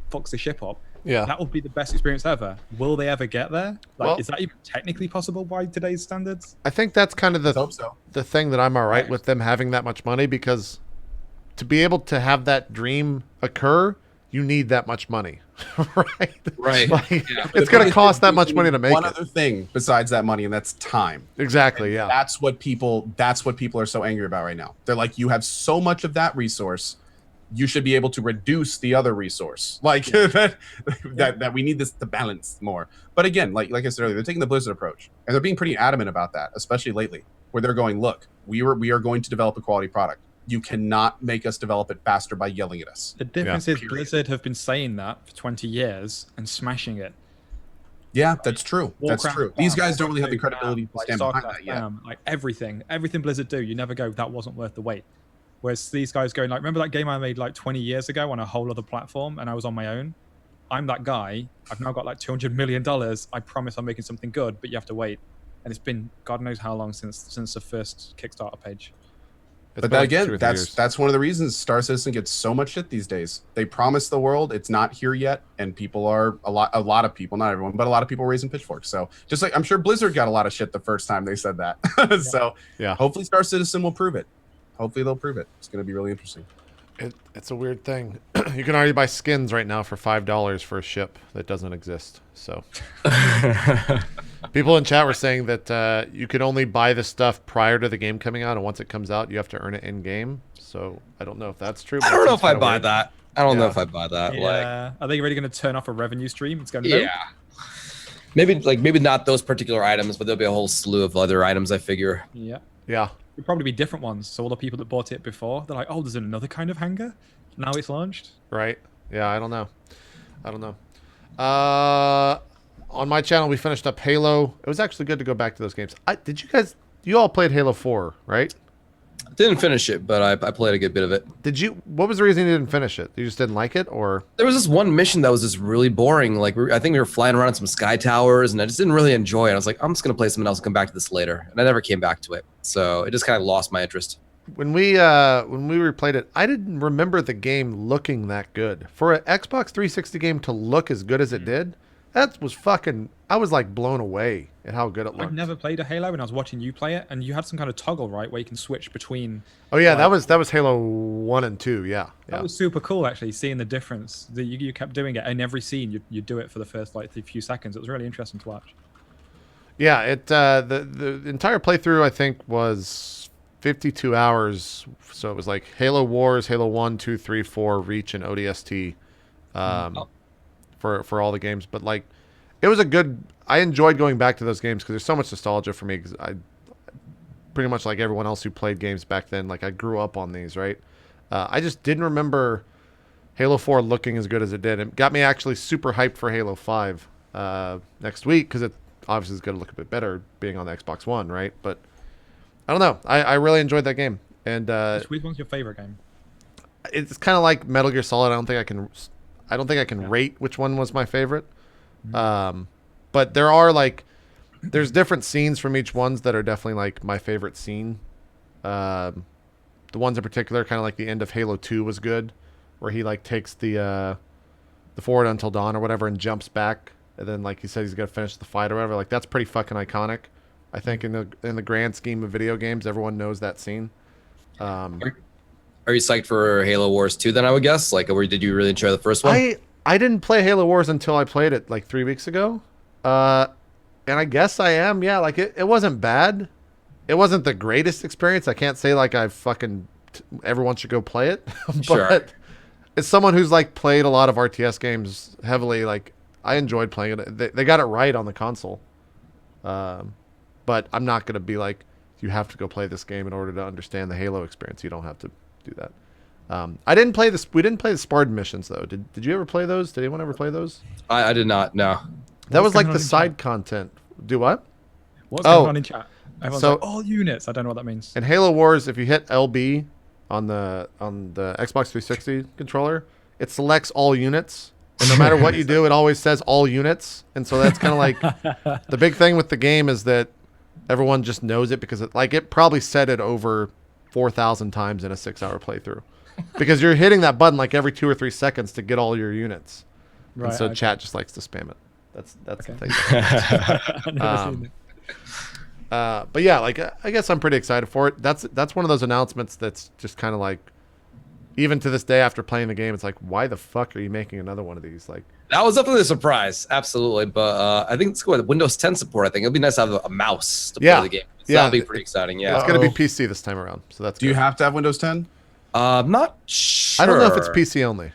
fucks the ship up. Yeah, that would be the best experience ever. Will they ever get there? Like, well, is that even technically possible by today's standards? I think that's kind of the thing that I'm all right with them having that much money, because to be able to have that dream occur, you need that much money, right? Right. Like, it's going to cost that much money to make one other thing besides that money, and that's time. Exactly. And yeah. That's what people are so angry about right now. They're like, you have so much of that resource, you should be able to reduce the other resource. Like that we need this to balance more. But again, like I said earlier, they're taking the Blizzard approach, and they're being pretty adamant about that, especially lately, where they're going, look, we are going to develop a quality product. You cannot make us develop it faster by yelling at us. The difference is Blizzard have been saying that for 20 years and smashing it. Yeah, that's true. Warcraft, that's true. These guys don't really have the credibility to stand behind that yet. Like everything Blizzard do, you never go, that wasn't worth the wait. Whereas these guys going like, remember that game I made like 20 years ago on a whole other platform and I was on my own? I'm that guy. I've now got like $200 million. I promise I'm making something good, but you have to wait. And it's been God knows how long since the first Kickstarter page. But that, again, that's one of the reasons Star Citizen gets so much shit these days. They promise the world, it's not here yet, and people are a lot of people, not everyone, but a lot of people raising pitchforks. So just like I'm sure Blizzard got a lot of shit the first time they said that. So yeah, hopefully Star Citizen will prove it. Hopefully they'll prove it. It's going to be really interesting. It's a weird thing. You can already buy skins right now for $5 for a ship that doesn't exist. So people in chat were saying that you could only buy the stuff prior to the game coming out, and once it comes out, you have to earn it in game. So I don't know if that's true. I don't know if I buy that. I don't know if I buy that. Yeah. Are they really going to turn off a revenue stream? It's going to yeah. Maybe not those particular items, but there'll be a whole slew of other items. I figure. Yeah. Yeah. It'll probably be different ones. So all the people that bought it before, they're like, oh, there's another kind of hanger. Now it's launched. Right. Yeah. I don't know. On my channel, we finished up Halo. It was actually good to go back to those games. You all played Halo 4, right? Didn't finish it, but I played a good bit of it. What was the reason you didn't finish it? You just didn't like it, or? There was this one mission that was just really boring. Like, I think we were flying around some sky towers, and I just didn't really enjoy it. I was like, I'm just going to play something else and come back to this later. And I never came back to it. So it just kind of lost my interest. When we replayed it, I didn't remember the game looking that good. For an Xbox 360 game to look as good as it did, that was fucking... I was like blown away at how good it looked. I've never played a Halo, and I was watching you play it, and you had some kind of toggle, right, where you can switch between... Oh yeah, like, that was Halo 1 and 2, yeah. That was super cool, actually, seeing the difference. You kept doing it in every scene. You do it for the first like few seconds. It was really interesting to watch. Yeah, the entire playthrough I think was 52 hours. So it was like Halo Wars, Halo 1, 2, 3, 4, Reach, and ODST for all the games. But like, it was I enjoyed going back to those games because there's so much nostalgia for me. Because I pretty much like everyone else who played games back then. Like I grew up on these, right? I just didn't remember Halo 4 looking as good as it did. It got me actually super hyped for Halo 5 next week because it obviously is going to look a bit better being on the Xbox One, right? But I don't know. I really enjoyed that game. And which one's your favorite game? It's kind of like Metal Gear Solid. I don't think I can rate which one was my favorite. But there's different scenes from each ones that are definitely like my favorite scene. The ones in particular, kind of like the end of Halo 2 was good, where he like takes the Forward Until Dawn or whatever and jumps back, and then like he said he's gonna finish the fight or whatever. Like that's pretty fucking iconic. I think in the grand scheme of video games, everyone knows that scene. Are you psyched for Halo Wars 2 then, I would guess? Like, or did you really enjoy the first one? I didn't play Halo Wars until I played it like 3 weeks ago. And I guess I am. Yeah, like it wasn't bad. It wasn't the greatest experience. I can't say like everyone should go play it. But sure. As someone who's like played a lot of RTS games heavily, like I enjoyed playing it. They got it right on the console. But I'm not going to be like, you have to go play this game in order to understand the Halo experience. You don't have to do that. We didn't play the Spartan missions though. Did you ever play those? Did anyone ever play those? I did not. No. That was like the side content. Do what? What's going on in chat? Everyone's like, all units. I don't know what that means. In Halo Wars, if you hit LB on the Xbox 360 controller, it selects all units. And no matter what you do, it always says all units. And so that's kind of like the big thing with the game is that everyone just knows it because it probably said it over 4,000 times in a 6-hour playthrough. Because you're hitting that button like every 2 or 3 seconds to get all your units. Right, and so chat just likes to spam it. That's the thing. But yeah, like I guess I'm pretty excited for it. That's one of those announcements that's just kind of like, even to this day after playing the game, it's like, why the fuck are you making another one of these? Like, that was definitely a surprise, absolutely. But I think it's good with Windows 10 support. I think it'll be nice to have a mouse to play the game. So that'll be pretty exciting. Yeah, it's going to be PC this time around. So that's. Do you have to have Windows 10? I'm not sure. I don't know if it's PC only.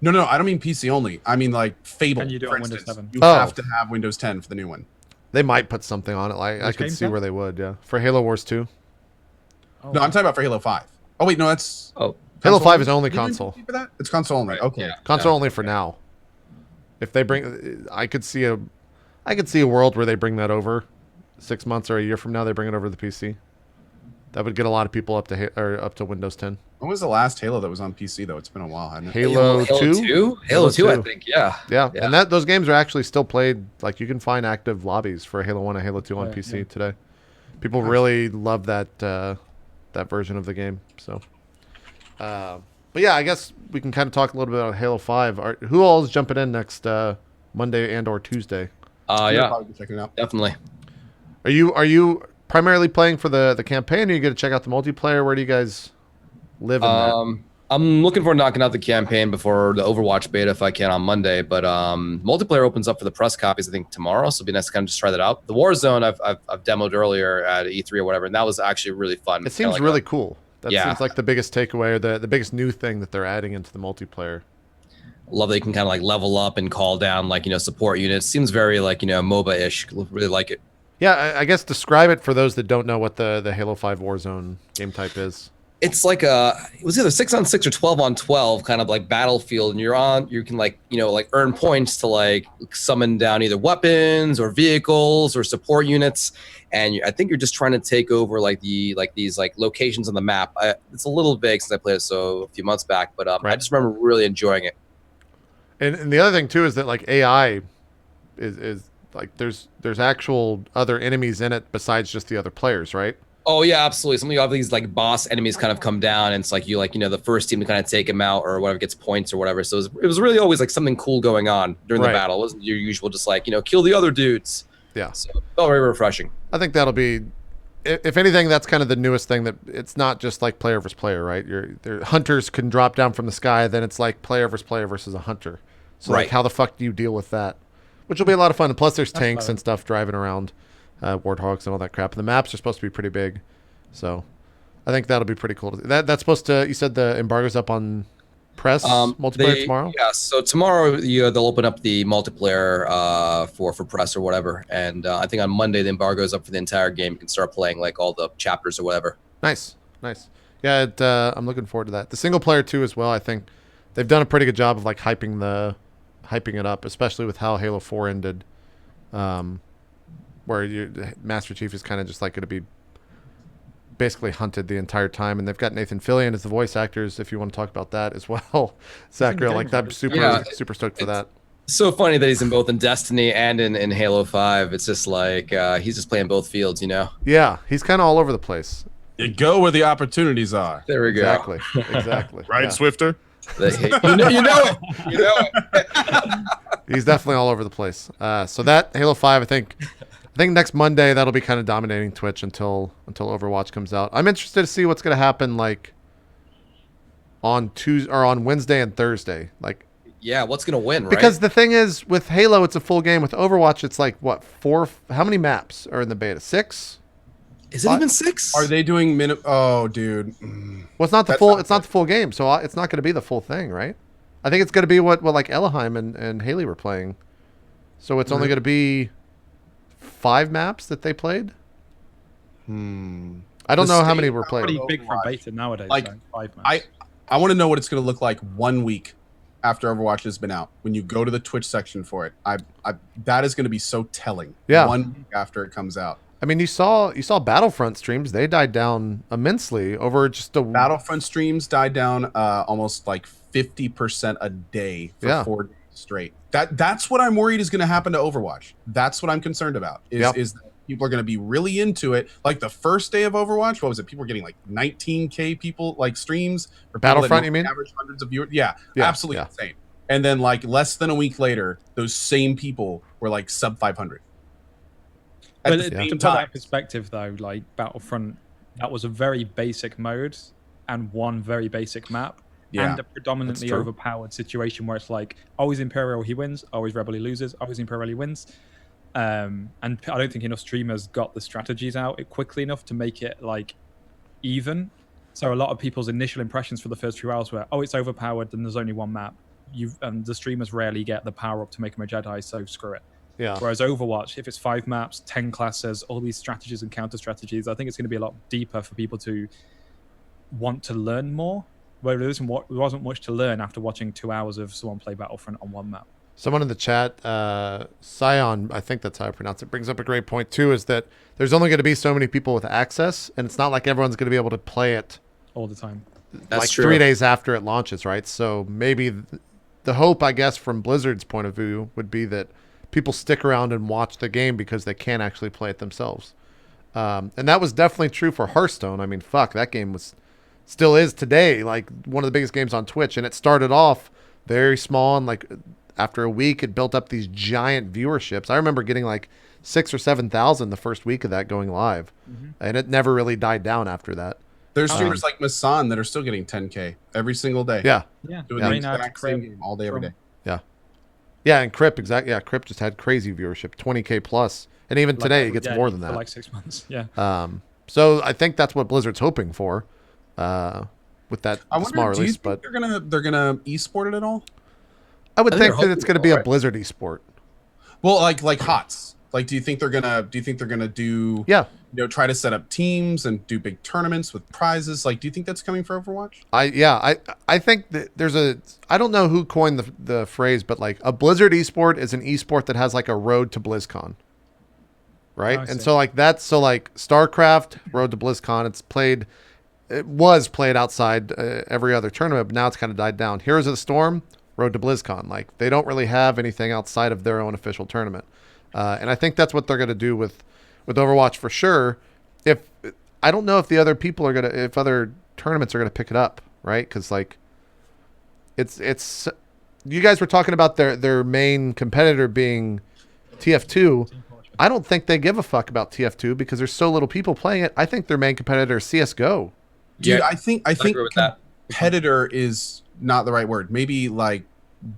No, I don't mean PC only. I mean like Fable. Can you do it on Windows 7? You have to have Windows 10 for the new one. They might put something on it. Like I could see where they would. Yeah, for Halo Wars 2. Oh. No, I'm talking about for Halo 5. Oh wait, no, that's. Oh, Halo 5 is only console. For that? It's console only. Okay, yeah. Console only for now. If they bring, I could see a world where they bring that over 6 months or a year from now. They bring it over to the PC. That would get a lot of people up to Windows 10. When was the last Halo that was on PC though? It's been a while, hasn't it? Halo 2? Halo 2, I think. Yeah. And those games are actually still played. Like you can find active lobbies for Halo 1 and Halo 2 on PC today. People really love that that version of the game. So, but yeah, I guess we can kind of talk a little bit about Halo 5. Who all is jumping in next Monday and or Tuesday? Checking it out. Definitely. Are you primarily playing for the campaign, or you get to check out the multiplayer? Where do you guys live in that? I'm looking for knocking out the campaign before the Overwatch beta if I can on Monday, but multiplayer opens up for the press copies I think tomorrow, so it'll be nice to kind of just try that out. The Warzone I've demoed earlier at E3 or whatever, and that was actually really fun. It seems really cool. That seems like the biggest takeaway, or the biggest new thing that they're adding into the multiplayer. Love that you can kind of like level up and call down like, support units. Seems very like, MOBA-ish. Really like it. Yeah, I guess describe it for those that don't know what the Halo 5 Warzone game type is. It's like it was either 6-on-6 or 12-on-12 kind of like battlefield, and you can like earn points to like summon down either weapons or vehicles or support units, and I think you're just trying to take over these locations on the map. It's a little vague since I played it a few months back, but I just remember really enjoying it. And the other thing too is that like AI is like there's actual other enemies in it besides just the other players, right? Oh yeah, absolutely. Some of you have these like boss enemies kind of come down, and it's like you the first team to kind of take him out or whatever gets points or whatever. So it was really always like something cool going on during the battle. It wasn't your usual just like kill the other dudes. Yeah. So it felt very refreshing. I think that'll be, if anything, that's kind of the newest thing, that it's not just like player versus player, right? Hunters can drop down from the sky, then it's like player versus a hunter. So like how the fuck do you deal with that? Which will be a lot of fun. And plus there's tanks and stuff driving around, warthogs and all that crap. And the maps are supposed to be pretty big. So I think that'll be pretty cool. That's supposed to, you said the embargo's up on press multiplayer tomorrow? Yeah, so tomorrow they'll open up the multiplayer for press or whatever. And I think on Monday the embargo's up for the entire game. You can start playing like all the chapters or whatever. Nice. Yeah, I'm looking forward to that. The single player too as well. I think they've done a pretty good job of like hyping it up, especially with how Halo 4 ended, where Master Chief is kind of just like going to be basically hunted the entire time, and they've got Nathan Fillion as the voice actors. If you want to talk about that as well, Sacriel, like that, super stoked for that. So funny that he's in both in Destiny and in Halo 5. It's just like he's just playing both fields, Yeah, he's kind of all over the place. You go where the opportunities are. There we go. Exactly. Right, Swiftor? You know it. He's definitely all over the place. So that Halo 5, I think next Monday that'll be kind of dominating Twitch until Overwatch comes out. I'm interested to see what's going to happen like on Tuesday or on Wednesday and Thursday. Like, yeah, what's going to win, right? Because the thing is, with Halo, it's a full game. With Overwatch, it's like what, 4? How many maps are in the beta? 6? Is it even 6? Are they doing Oh, dude. Well, it's not the full. It's not the full game, so it's not going to be the full thing, right? I think it's going to be what like Elheim and Haley were playing. So it's only going to be 5 maps that they played. I don't know how many were played. Pretty big for beta nowadays. Like, so 5 maps. I want to know what it's going to look like 1 week after Overwatch has been out. When you go to the Twitch section for it, that is going to be so telling. Yeah. 1 week after it comes out. I mean, you saw Battlefront streams. They died down immensely over just a... Battlefront streams died down almost like 50% a day for 4 days straight. That's what I'm worried is going to happen to Overwatch. That's what I'm concerned about. Is that people are going to be really into it. Like the first day of Overwatch, what was it? People were getting like 19K people like streams. Or Battlefront, you mean? Average hundreds of viewers. Yeah, absolutely insane. And then like less than a week later, those same people were like sub 500. But to put that in perspective, though, like Battlefront, that was a very basic mode and one very basic map, and a predominantly overpowered situation where it's like always Imperial he wins, always Rebel he loses, always Imperial he wins. And I don't think enough streamers got the strategies out quickly enough to make it like even. So a lot of people's initial impressions for the first few hours were, oh, it's overpowered and there's only one map. And the streamers rarely get the power up to make them a Jedi, so screw it. Yeah. Whereas Overwatch, if it's 5 maps, 10 classes, all these strategies and counter strategies, I think it's going to be a lot deeper for people to want to learn more. Where there wasn't much to learn after watching 2 hours of someone play Battlefront on 1 map. Someone in the chat, Scion, I think that's how I pronounce it, brings up a great point too, is that there's only going to be so many people with access, and it's not like everyone's going to be able to play it all the time. That's like true. 3 days after it launches, right? So maybe the hope, I guess, from Blizzard's point of view would be that people stick around and watch the game because they can't actually play it themselves. And that was definitely true for Hearthstone. I mean, fuck, that game still is today like one of the biggest games on Twitch, and it started off very small, and like after a week it built up these giant viewerships. I remember getting like 6,000 or 7,000 the first week of that going live, and it never really died down after that. There's streamers like Masan that are still getting 10K every single day. Yeah, doing the exact same game all day every day. Yeah, and Crip, exactly. Yeah, Crip just had crazy viewership, 20K plus, and even Like today it every gets day more than for that. like 6 months. Yeah. So I think that's what Blizzard's hoping for, with that I wonder, small do you release. think But they're gonna esport it at all? I would I think think they're that it's hoping going to be for a it. Blizzard esport. Well, like HOTS. Like, do you think they're gonna do? Yeah, Try to set up teams and do big tournaments with prizes. Like, do you think that's coming for Overwatch? I think that there's I don't know who coined the phrase, but like a Blizzard esport is an esport that has like a road to BlizzCon, right? I And see. so like StarCraft road to BlizzCon. It was played outside every other tournament, but now it's kind of died down. Heroes of the Storm, road to BlizzCon. Like they don't really have anything outside of their own official tournament, and I think that's what they're going to do with Overwatch for sure. If I don't know if the other people are if other tournaments are gonna pick it up, right? Because like it's you guys were talking about their main competitor being TF2. I don't think they give a fuck about TF2 because there's so little people playing it. I think their main competitor is CS:GO. Dude, Yeah, I think agree with that. competitor is not the right word. Maybe like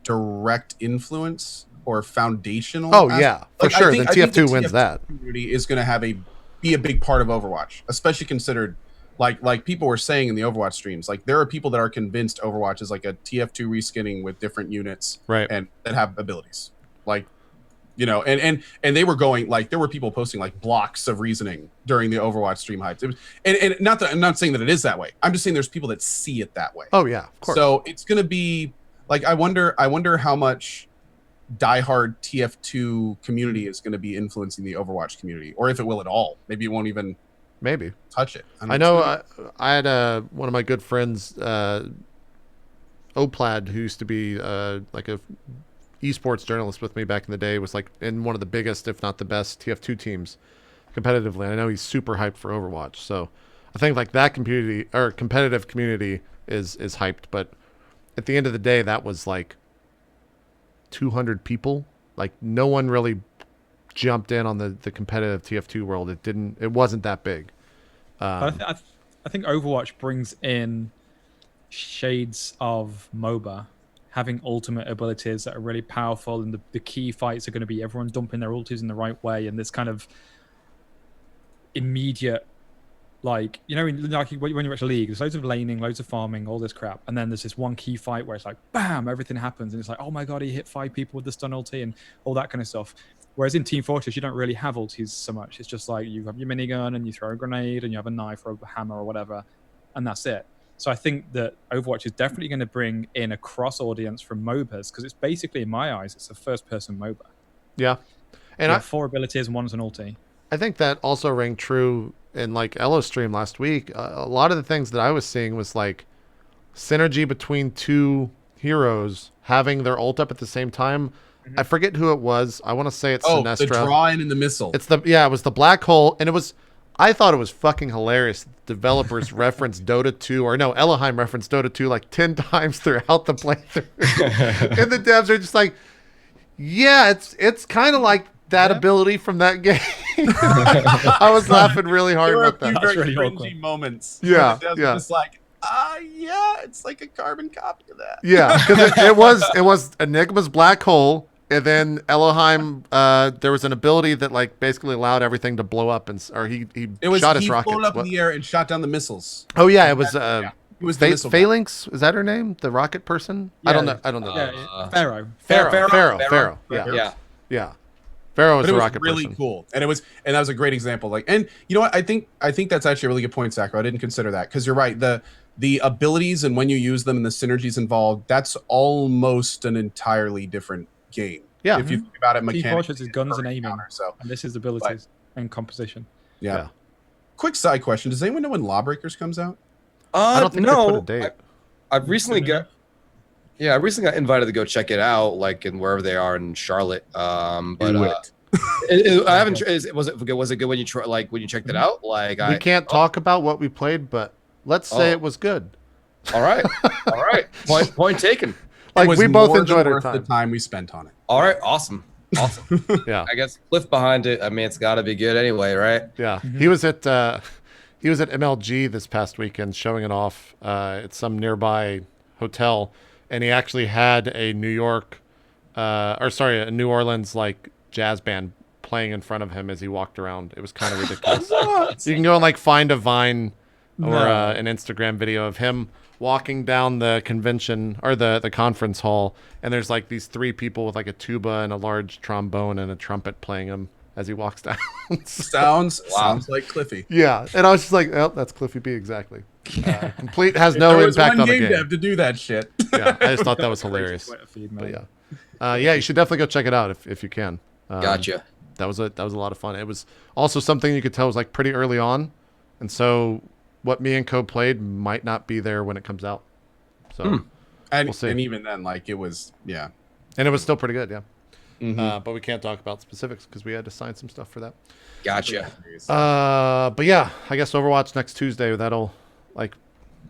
direct influence or foundational. Oh yeah, for Like, I sure. think- Then I think TF2 the wins that. Community is going to be a big part of Overwatch, especially considered like people were saying in the Overwatch streams. Like there are people that are convinced Overwatch is like a TF2 reskinning with different units, Right. and that have abilities. Like, and they were going like there were people posting like blocks of reasoning during the Overwatch stream hypes. It was, and not that I'm not saying that it is that way. I'm just saying there's people that see it that way. Oh yeah, of course. So it's going to be like I wonder how much diehard TF2 community is going to be influencing the Overwatch community, or if it will at all. Maybe it won't even Maybe. touch it. I know I had one of my good friends, Oplad, who used to be like a esports journalist with me back in the day, was like in one of the biggest, if not the best, TF2 teams competitively. I know he's super hyped for Overwatch. So I think like that community or competitive community is hyped. But at the end of the day, that was like 200 people. Like no one really jumped in on the competitive TF2 world. It wasn't that big. But I think Overwatch brings in shades of MOBA, having ultimate abilities that are really powerful, and the key fights are going to be everyone dumping their ultis in the right way, and this kind of immediate, like, like when you watch a league, there's loads of laning, loads of farming, all this crap, and then there's this one key fight where it's like, bam, everything happens, and it's like, oh my god, he hit 5 people with the stun ulti and all that kind of stuff. Whereas in Team Fortress, you don't really have ultis so much. It's just like you have your minigun and you throw a grenade and you have a knife or a hammer or whatever, and that's it. So I think that Overwatch is definitely going to bring in a cross audience from MOBAs, because it's basically, in my eyes, it's a first-person MOBA. Yeah. And you have 4 abilities and one's an ulti. I think that also rang true in like Ella's stream last week. A lot of the things that I was seeing was like synergy between 2 heroes having their ult up at the same time. Mm-hmm. I forget who it was. I want to say it's Sinestra. The drawing and the missile. It was the black hole, and I thought it was fucking hilarious. Developers referenced Dota 2, or no, Elohim referenced Dota 2 like 10 times throughout the playthrough. And the devs are just like, yeah, it's kind of like that ability from that game. I was laughing really hard about that. There were a few very really cringy moments. Yeah, where the devs yeah. were just like, yeah, it's like a carbon copy of that. Yeah, because it was Enigma's black hole, and then Elohim. There was an ability that like basically allowed everything to blow up, or he shot his rockets. He floated up in the air and shot down the missiles. Oh yeah, it was. It was the missile guy. Phalanx, is that her name? The rocket person? Yeah, I don't know. Yeah, Pharaoh. Pharaoh. Yeah. Yeah. Pharaoh is But it the was rocket really person. cool, and that was a great example. Like, and you know what? I think that's actually a really good point, Sacriel. I didn't consider that, because you're right. The abilities and when you use them and the synergies involved, that's almost an entirely different game. Yeah. If you think about it, Team mechanics. Fortress is guns and aiming, So, and this is abilities and composition. yeah. Quick side question: does anyone know when Lawbreakers comes out? I don't think they put a date. I've recently got. Yeah, I recently got invited to go check it out, like in wherever they are in Charlotte. But I haven't. Was it good when you when you checked it out? Like we can't talk about what we played, but let's say it was good. All right, all right. Point taken. Like we both enjoyed our the time we spent on it. All right, awesome. Yeah. I guess Cliff behind it. I mean, it's got to be good anyway, right? Yeah. He was at MLG this past weekend showing it off at some nearby hotel, and he actually had a New Orleans like jazz band playing in front of him as he walked around. It was kind of ridiculous. You can go and like find a Vine or an Instagram video of him walking down the convention or the conference hall, and there's like these three people with like a tuba and a large trombone and a trumpet playing him as he walks down. Sounds like Cliffy. Yeah, and I was just like, oh, that's Cliffy B exactly. Complete has no impact on the game. Dev to do that shit. Yeah, I just thought that was hilarious. But yeah, yeah, you should definitely go check it out if you can. Gotcha. That was a lot of fun. It was also something you could tell was like pretty early on, and so what me and Co played might not be there when it comes out. So we'll see. And even then, like it was, yeah. And it was still pretty good, yeah. But we can't talk about specifics because we had to sign some stuff for that. Gotcha. But yeah, I guess Overwatch next Tuesday. That'll like,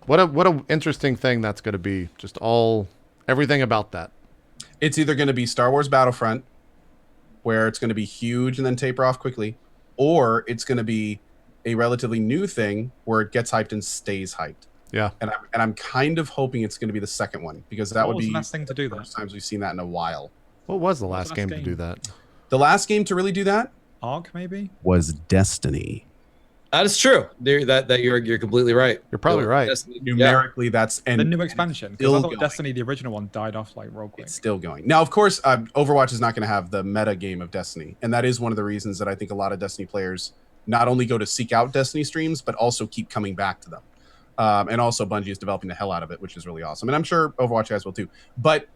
what a interesting thing that's going to be. Just everything about that. It's either going to be Star Wars Battlefront, where it's going to be huge and then taper off quickly, or it's going to be a relatively new thing where it gets hyped and stays hyped. Yeah. And I'm kind of hoping it's going to be the second one, because that would be the last thing to do the that. first times we've seen that in a while. What was the last game to do that? The last game to really do that Arc, maybe, was Destiny. That is true. You're completely right. You're probably right. Numerically, that's the new expansion. Because I thought Destiny, the original one, died off like real quick. It's still going. Now, of course, Overwatch is not going to have the meta game of Destiny, and that is one of the reasons that I think a lot of Destiny players not only go to seek out Destiny streams, but also keep coming back to them. And also Bungie is developing the hell out of it, which is really awesome. And I'm sure Overwatch guys will too. But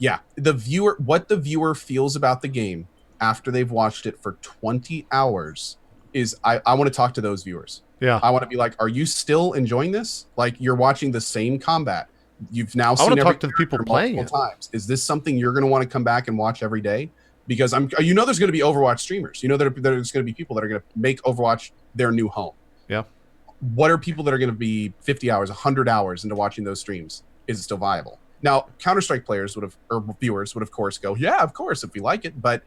what the viewer feels about the game after they've watched it for 20 hours is I want to talk to those viewers. Yeah. I want to be like, are you still enjoying this? Like, you're watching the same combat. You've now seen to talk to the people playing it times. Is this something you're going to want to come back and watch every day? Because there's going to be Overwatch streamers. There's going to be people that are going to make Overwatch their new home. Yeah. What are people that are going to be 50 hours, 100 hours into watching those streams? Is it still viable? Now, Counter-Strike players viewers would of course go, yeah, of course, if we like it. But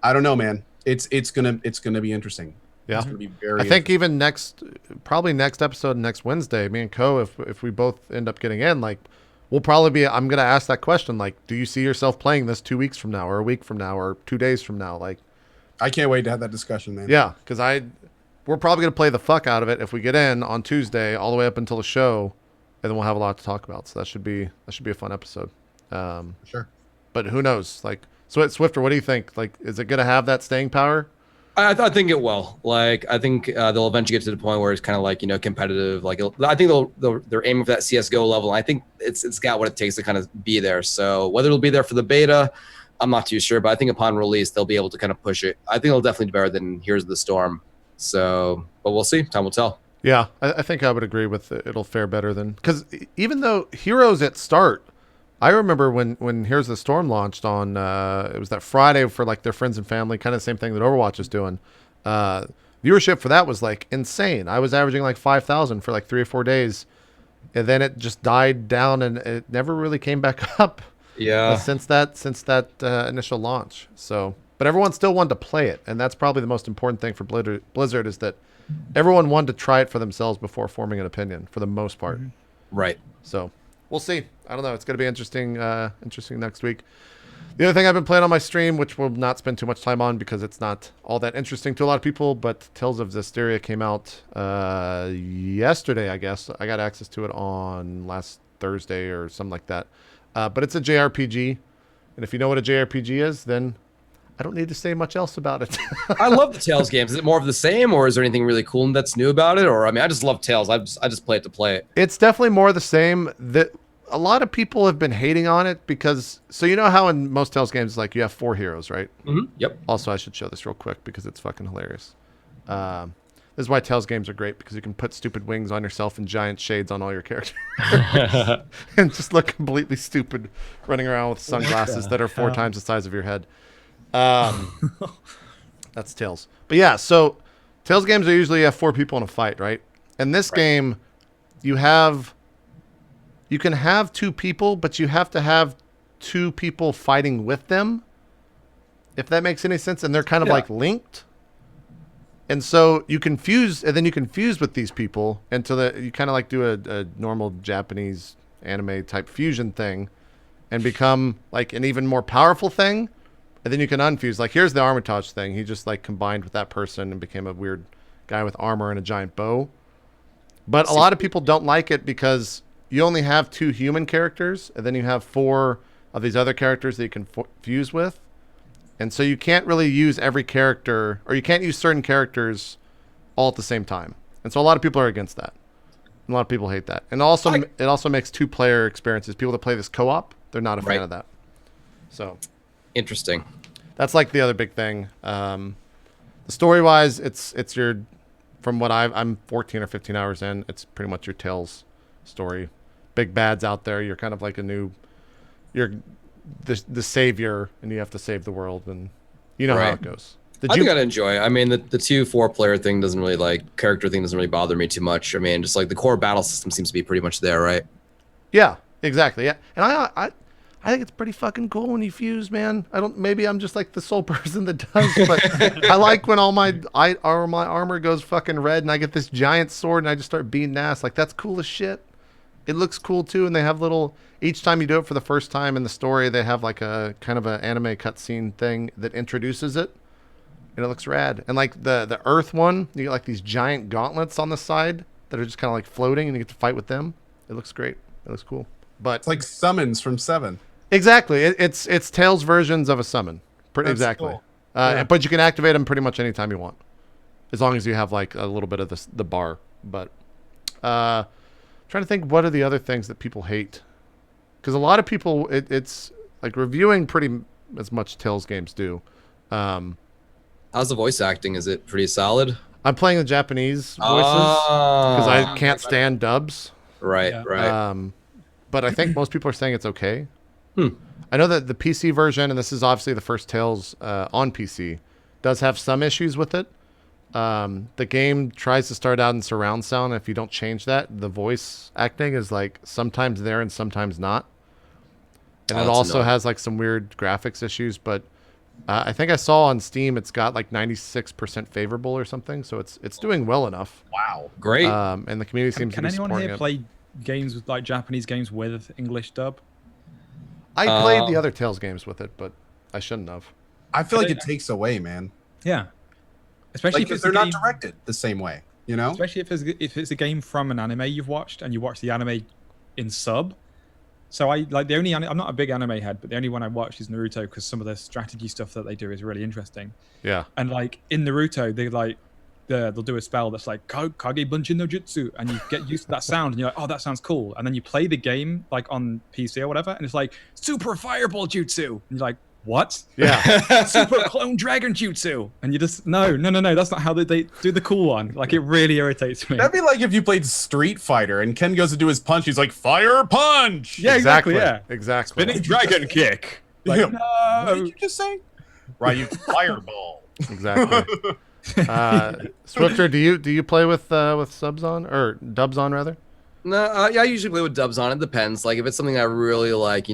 I don't know, man. It's gonna be interesting. Yeah. It's gonna be very. I think even probably next episode, next Wednesday, me and Co, if we both end up getting in, like, we'll probably be. I'm gonna ask that question, like, do you see yourself playing this 2 weeks from now, or a week from now, or 2 days from now? Like, I can't wait to have that discussion, man. Yeah, because we're probably gonna play the fuck out of it if we get in on Tuesday, all the way up until the show, and then we'll have a lot to talk about. So that should be a fun episode. Sure. But who knows? Like, so Swiftor, what do you think? Like, is it gonna have that staying power? I think it will. Like, I think they'll eventually get to the point where it's kind of like, competitive. Like, I think they're aiming for that CS:GO level. And I think it's got what it takes to kind of be there. So whether it'll be there for the beta, I'm not too sure. But I think upon release, they'll be able to kind of push it. I think it'll definitely be better than Here's the Storm. So, but we'll see. Time will tell. Yeah, I think I would agree with it. It'll fare better than, because even though Heroes at start, I remember when Here's the Storm launched on, it was that Friday for like their friends and family, kind of the same thing that Overwatch is doing. Viewership for that was like insane. I was averaging like 5,000 for like 3 or 4 days, and then it just died down and it never really came back up. Yeah. Since that initial launch. So, but everyone still wanted to play it, and that's probably the most important thing for Blizzard is that everyone wanted to try it for themselves before forming an opinion, for the most part. Right. So we'll see. I don't know. It's going to be interesting next week. The other thing I've been playing on my stream, which we'll not spend too much time on because it's not all that interesting to a lot of people, but Tales of Zestiria came out yesterday, I guess. I got access to it on last Thursday or something like that. But it's a JRPG. And if you know what a JRPG is, then I don't need to say much else about it. I love the Tales games. Is it more of the same, or is there anything really cool that's new about it? Or, I mean, I just love Tales. I just play it to play it. It's definitely more of the same. a lot of people have been hating on it because, so you know how in most Tales games, like you have 4 heroes, right? Yep. Also, I should show this real quick because it's fucking hilarious. This is why Tales games are great, because you can put stupid wings on yourself and giant shades on all your characters and just look completely stupid running around with sunglasses that are 4 times the size of your head. That's Tales. But yeah, so Tales games are usually you have 4 people in a fight, right? In this game, you can have 2 people, but you have to have 2 people fighting with them, if that makes any sense. And they're kind of like linked. And so you can fuse, and then you can fuse with these people until you kind of like do a normal Japanese anime type fusion thing and become like an even more powerful thing. And then you can unfuse. Like here's the Armitage thing. He just like combined with that person and became a weird guy with armor and a giant bow. But a lot of people don't like it because you only have 2 human characters, and then you have 4 of these other characters that you can fuse with. And so you can't really use every character, or you can't use certain characters all at the same time. And so a lot of people are against that. A lot of people hate that. And also, it also makes 2-player experiences. People that play this co-op, they're not a fan of that. So interesting. That's like the other big thing. The story-wise, it's your, from what I'm 14 or 15 hours in, it's pretty much your Tales story. Big bads out there. You're kind of like you're the savior, and you have to save the world, and you know how it goes. I think I'd enjoy it. I mean, the 2-4-player thing doesn't really, like, character thing doesn't really bother me too much. I mean, just like the core battle system seems to be pretty much there, right? Yeah, exactly. Yeah, and I think it's pretty fucking cool when you fuse, man. Maybe I'm just like the sole person that does, but I like when all my armor goes fucking red and I get this giant sword and I just start beating ass. Like, that's cool as shit. It looks cool too, and they have each time you do it for the first time in the story, they have like a kind of an anime cutscene thing that introduces it, and it looks rad. And like the Earth one, you get like these giant gauntlets on the side that are just kind of like floating, and you get to fight with them. It looks great. It looks cool. But it's like summons from 7. Exactly. It's Tales versions of a summon. Exactly. Cool. But you can activate them pretty much anytime you want, as long as you have like a little bit of the bar. But trying to think, what are the other things that people hate? Because a lot of people, it's like reviewing pretty as much Tales games do. How's the voice acting? Is it pretty solid? I'm playing the Japanese voices because I can't stand dubs. Right. But I think most people are saying it's okay. I know that the PC version, and this is obviously the first Tales on PC, does have some issues with it. The game tries to start out in surround sound. If you don't change that, the voice acting is like sometimes there and sometimes not. And it also has like some weird graphics issues, but I think I saw on Steam it's got like 96% favorable or something, so it's doing well enough. Wow, great. And the community seems to be supporting it. Can anyone here play games with like Japanese games with English dub? I played the other Tales games with it, but I shouldn't have. I feel like it takes away, man. Yeah. Especially if they're not directed the same way, you know? Especially if it's a game from an anime you've watched and you watch the anime in sub. So I'm not a big anime head, but the only one I watched is Naruto because some of the strategy stuff that they do is really interesting. Yeah. And like in Naruto, they'll do a spell that's like Kage Bunshin no Jutsu, and you get used to that sound and you're like, oh, that sounds cool. And then you play the game like on PC or whatever, and it's like Super Fireball Jutsu. And you're like, what? Yeah. Super Clone Dragon Jutsu. And you just, no, that's not how they do the cool one. Like, it really irritates me. That'd be like if you played Street Fighter and Ken goes to do his punch, he's like, Fire Punch! Yeah, exactly. Yeah. Exactly. Spinning Dragon Kick. Like, Yeah. no. What did you just say? Right, Fireball. Exactly. Swiftor, do you play with subs on, or dubs on rather? No, yeah, I usually play with dubs on. It depends. Like if it's something I really like,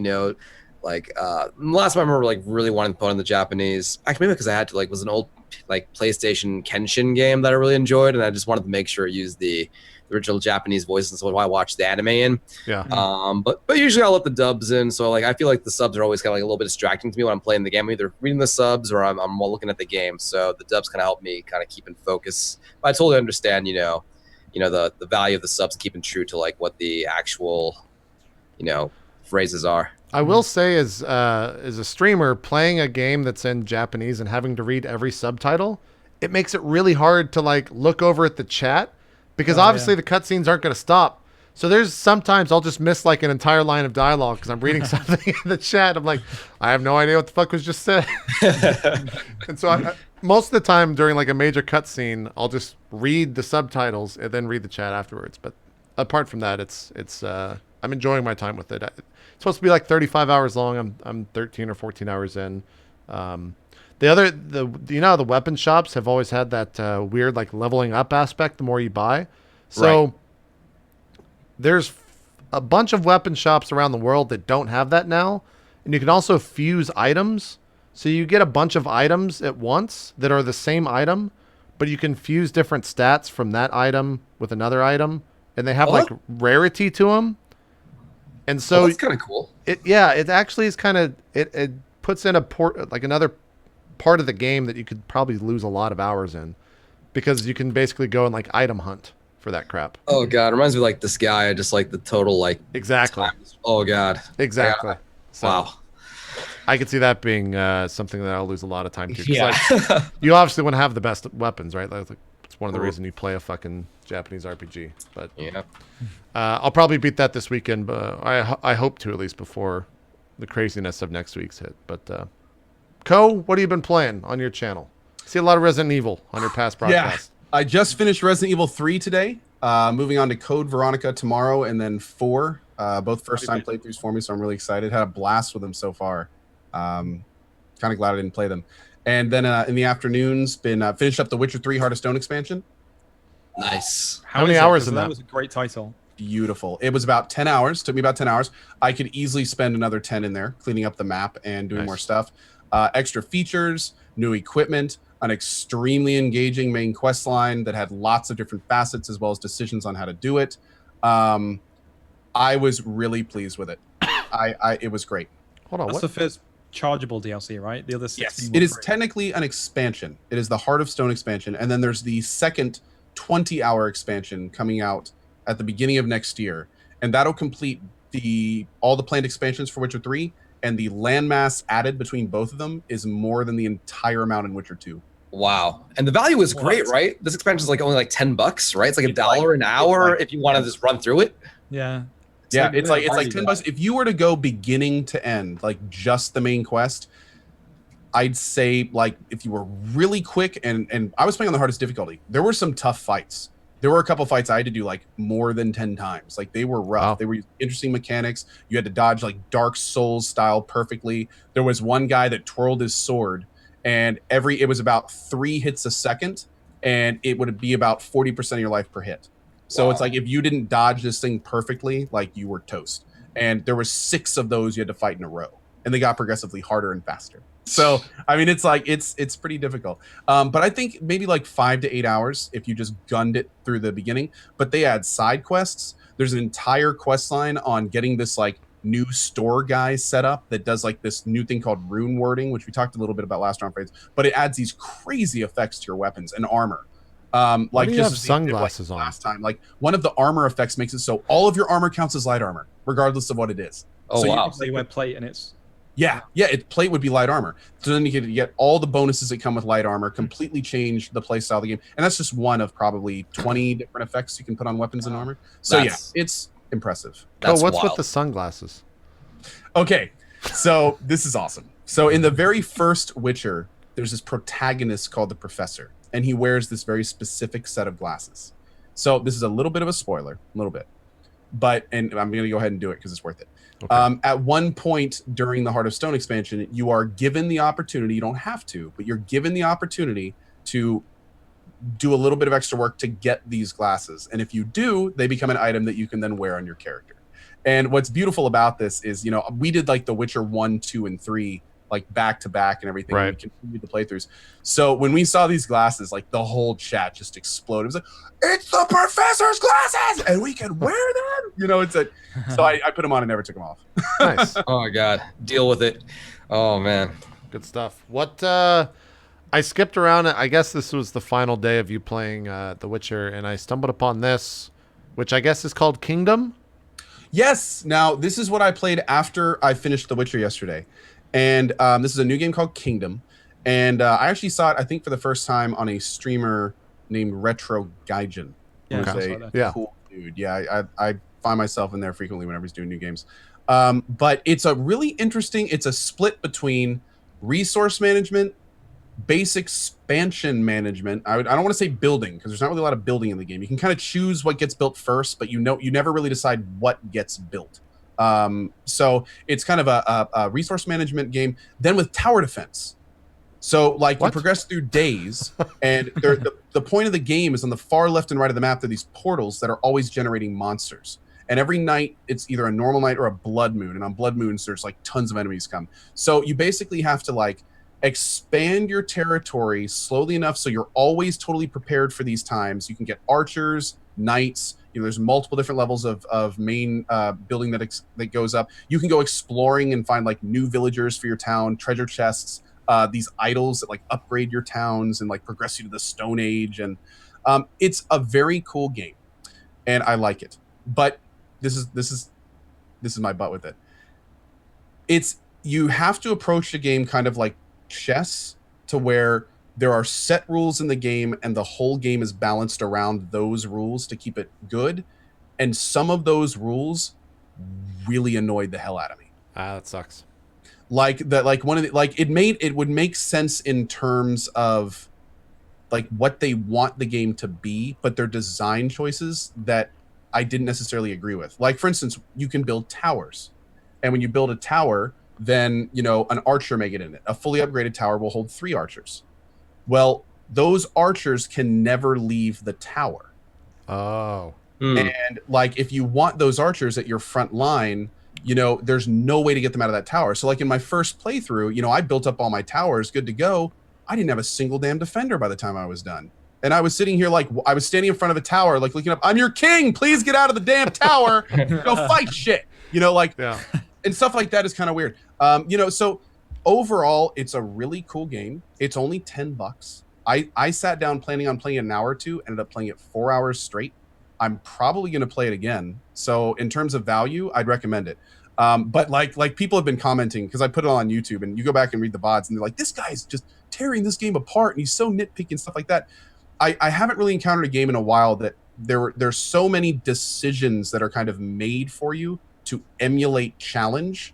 like last time I remember like really wanting to put on the Japanese. Actually, maybe because I had to, like, was an old like PlayStation Kenshin game that I really enjoyed, and I just wanted to make sure it used the original Japanese voices, and so I watched the anime in. Yeah. But usually I'll let the dubs in. So like I feel like the subs are always kind of like a little bit distracting to me when I'm playing the game. I'm either reading the subs or I'm more looking at the game. So the dubs kind of help me kind of keep in focus. But I totally understand, the value of the subs, keeping true to like what the actual, phrases are. I will say, as a streamer playing a game that's in Japanese and having to read every subtitle, it makes it really hard to like look over at the chat, because obviously the cutscenes aren't going to stop. So there's sometimes I'll just miss like an entire line of dialogue because I'm reading something in the chat. I'm like, I have no idea what the fuck was just said. And so most of the time during like a major cutscene, I'll just read the subtitles and then read the chat afterwards. But apart from that, it's I'm enjoying my time with it. It's supposed to be like 35 hours long. I'm 13 or 14 hours in. The weapon shops have always had that weird like leveling up aspect the more you buy. So. Right. There's a bunch of weapon shops around the world that don't have that now. And you can also fuse items. So you get a bunch of items at once that are the same item, but you can fuse different stats from that item with another item. And they have like rarity to them. And so that's kind of cool. It actually is kind of, it puts in another part of the game that you could probably lose a lot of hours in because you can basically go and like item hunt for that crap. Oh god, reminds me like this guy, just like the total like exactly. Times. Oh god, exactly. So, wow. I could see that being something that I'll lose a lot of time to. Yeah. Like, you obviously want to have the best weapons, right? Like, it's one of the reasons you play a fucking Japanese RPG. But yeah, I'll probably beat that this weekend. But I hope to at least before the craziness of next week's hit. But Ko, what have you been playing on your channel? I see a lot of Resident Evil on your past broadcast. Yeah. I just finished Resident Evil 3 today. Moving on to Code Veronica tomorrow, and then 4. Both first-time playthroughs for me, so I'm really excited. Had a blast with them so far. Kind of glad I didn't play them. And then in the afternoons, been finished up the Witcher 3 Hearthstone expansion. Nice. How many hours in that? That was a great title. Beautiful. It was about 10 hours. Took me about 10 hours. I could easily spend another 10 in there, cleaning up the map and doing more stuff. Extra features, new equipment, an extremely engaging main quest line that had lots of different facets as well as decisions on how to do it. I was really pleased with it. It was great. Hold on, that's the first chargeable DLC, right? The other 16. Yes, it is technically an expansion. It is the Heart of Stone expansion, and then there's the second 20-hour expansion coming out at the beginning of next year, and that'll complete all the planned expansions for Witcher 3. And the landmass added between both of them is more than the entire amount in Witcher 2. Wow. And the value is great, right? This expansion is like only like $10, right? It's like $1 an hour if you want to just run through it. Yeah. It's like $10. If you were to go beginning to end, like just the main quest, I'd say like if you were really quick and I was playing on the hardest difficulty, there were some tough fights. There were a couple fights I had to do like more than 10 times. Like they were rough. Wow. They were interesting mechanics. You had to dodge like Dark Souls style perfectly. There was one guy that twirled his sword and it was about 3 hits a second and it would be about 40% of your life per hit. So It's like if you didn't dodge this thing perfectly, like you were toast. And there were 6 of those you had to fight in a row. And they got progressively harder and faster. So, I mean, it's like, it's pretty difficult. But I think maybe like 5 to 8 hours if you just gunned it through the beginning. But they add side quests. There's an entire quest line on getting this like new store guy set up that does like this new thing called rune wording, which we talked a little bit about last round phase. But it adds these crazy effects to your weapons and armor. Like just have sunglasses on last time. Like one of the armor effects makes it so all of your armor counts as light armor, regardless of what it is. Oh, so wow. So you wear plate and it's... Yeah, plate would be light armor. So then you could get all the bonuses that come with light armor, completely change the play style of the game. And that's just one of probably 20 different effects you can put on weapons and armor. So it's impressive. What's with the sunglasses? Okay, so this is awesome. So in the very first Witcher, there's this protagonist called the Professor, and he wears this very specific set of glasses. So this is a little bit of a spoiler, a little bit. And I'm going to go ahead and do it because it's worth it. Okay. At one point during the Heart of Stone expansion, you are given the opportunity, you don't have to, but you're given the opportunity to do a little bit of extra work to get these glasses. And if you do, they become an item that you can then wear on your character. And what's beautiful about this is, we did like the Witcher 1, 2, and 3 like back to back and everything. Right. And we continued the playthroughs. So when we saw these glasses, like the whole chat just exploded. It was like, it's the Professor's glasses and we can wear them. So I put them on and never took them off. Nice. Oh my God. Deal with it. Oh man. Good stuff. I skipped around. I guess this was the final day of you playing The Witcher, and I stumbled upon this, which I guess is called Kingdom. Yes. Now, this is what I played after I finished The Witcher yesterday. And this is a new game called Kingdom. And I actually saw it, I think, for the first time on a streamer named Retro Gaijin. Yeah, Who's a cool dude. Yeah, I find myself in there frequently whenever he's doing new games. But it's a really interesting. It's a split between resource management, base expansion management. I don't want to say building because there's not really a lot of building in the game. You can kind of choose what gets built first, but you never really decide what gets built. So it's kind of a resource management game. Then with tower defense. So like you progress through days, and the point of the game is on the far left and right of the map. There are these portals that are always generating monsters. And every night it's either a normal night or a blood moon. And on blood moons, there's like tons of enemies come. So you basically have to like expand your territory slowly enough so you're always totally prepared for these times. You can get archers, knights. There's multiple different levels of main building that goes up. You can go exploring and find like new villagers for your town, treasure chests. These idols that like upgrade your towns and like progress you to the Stone Age, and it's a very cool game, and I like it. But this is my butt with it. You have to approach the game kind of like chess, to where there are set rules in the game, and the whole game is balanced around those rules to keep it good. And some of those rules really annoyed the hell out of me. That sucks. Like that, like one of the, like it would make sense in terms of like what they want the game to be, but their design choices that I didn't necessarily agree with. Like for instance, you can build towers, and when you build a tower, then an archer may get in it. A fully upgraded tower will hold 3 archers. Well, those archers can never leave the tower. Oh. And like if you want those archers at your front line, there's no way to get them out of that tower. So like in my first playthrough, I built up all my towers, good to go. I didn't have a single damn defender by the time I was done. And I was sitting here like I was standing in front of a tower, like looking up, I'm your king, please get out of the damn tower. Go fight shit. Yeah. And stuff like that is kind of weird. So overall, it's a really cool game. It's only $10. I sat down planning on playing an hour or two, ended up playing it 4 hours straight. I'm probably going to play it again. So in terms of value, I'd recommend it. But like people have been commenting, because I put it on YouTube, and you go back and read the VODs, and they're like, this guy's just tearing this game apart, and he's so nitpicky and stuff like that. I haven't really encountered a game in a while that there's so many decisions that are kind of made for you to emulate challenge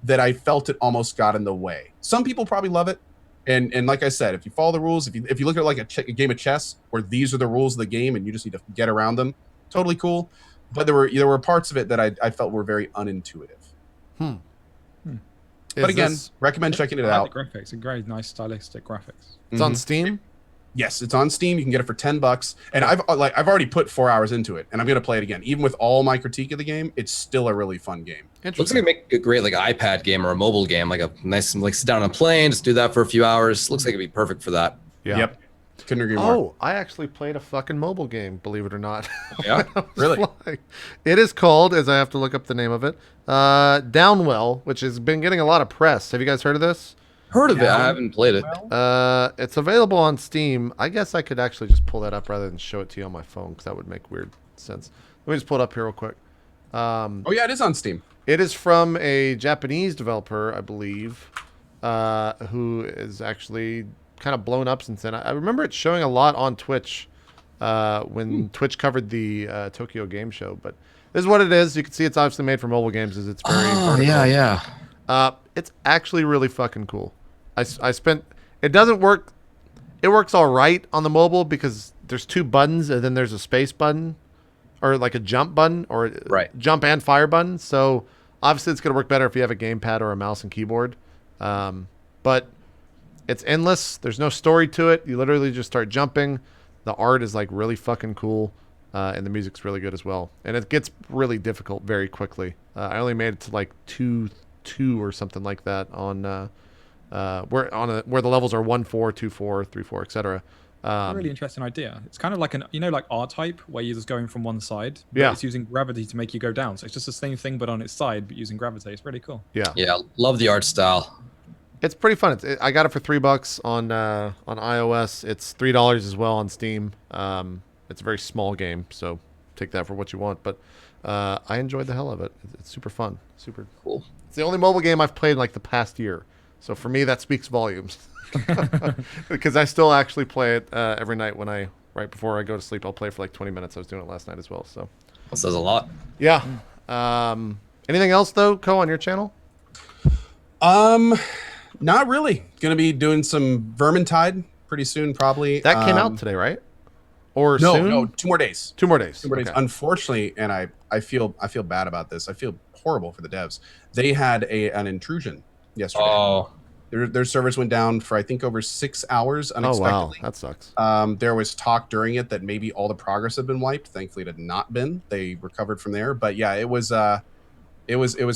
that I felt it almost got in the way. Some people probably love it. And like I said, if you follow the rules, if you look at like a game of chess where these are the rules of the game and you just need to get around them, totally cool. But there were parts of it that I felt were very unintuitive. But again, recommend checking it out. The graphics are great, nice stylistic graphics. It's on Steam. Yes, it's on Steam. You can get it for $10, and I've already put 4 hours into it, and I'm gonna play it again. Even with all my critique of the game, it's still a really fun game. Looks like it make a great like iPad game or a mobile game, like a nice like sit down on a plane, just do that for a few hours. Looks like it'd be perfect for that. Yeah. Yep. Couldn't agree more. Oh, I actually played a fucking mobile game, believe it or not. Yeah, really? It is called, as I have to look up the name of it, Downwell, which has been getting a lot of press. Have you guys heard of this? Heard of it? I haven't played it. It's available on Steam. I guess I could actually just pull that up rather than show it to you on my phone, because that would make weird sense. Let me just pull it up here real quick. Oh yeah, it is on Steam. It is from a Japanese developer, I believe, who is actually kind of blown up since then. I remember it showing a lot on Twitch when Twitch covered the Tokyo Game Show. But this is what it is. You can see it's obviously made for mobile games. It's very vertical. yeah. It's actually really fucking cool. I spent. It doesn't work. It works all right on the mobile because there's 2 buttons and then there's a space button, or like a jump button, or jump and fire button. So obviously it's gonna work better if you have a gamepad or a mouse and keyboard. But it's endless. There's no story to it. You literally just start jumping. The art is like really fucking cool, and the music's really good as well. And it gets really difficult very quickly. I only made it to like 2 or something like that on where the levels are 1-4, 2-4, 3-4, etc. A really interesting idea. It's kind of like like R-Type, where you're just going from one side. But Yeah. It's using gravity to make you go down. So it's just the same thing, but on its side, but using gravity. It's really cool. Yeah. Yeah, love the art style. It's pretty fun. I got it for $3 on iOS. It's $3 as well on Steam. It's a very small game, so take that for what you want. But I enjoyed the hell of it. It's super fun. Super Cool. It's the only mobile game I've played in like the past year. So for me, that speaks volumes. Because I still actually play it every night right before I go to sleep. I'll play for like 20 minutes. I was doing it last night as well. So That says a lot. Yeah. Anything else though, Ko, on your channel? Not really. Gonna be doing some Vermintide pretty soon, probably. That came out today, right? Or no, soon? no, 2 more days. 2 more days. 2 more days. Okay. Unfortunately, and I feel bad about this. I feel horrible for the devs. They had an intrusion yesterday. Oh. Their servers went down for I think over 6 hours unexpectedly. Oh wow, that sucks. There was talk during it that maybe all the progress had been wiped. Thankfully, it had not been. They recovered from there. But yeah, it was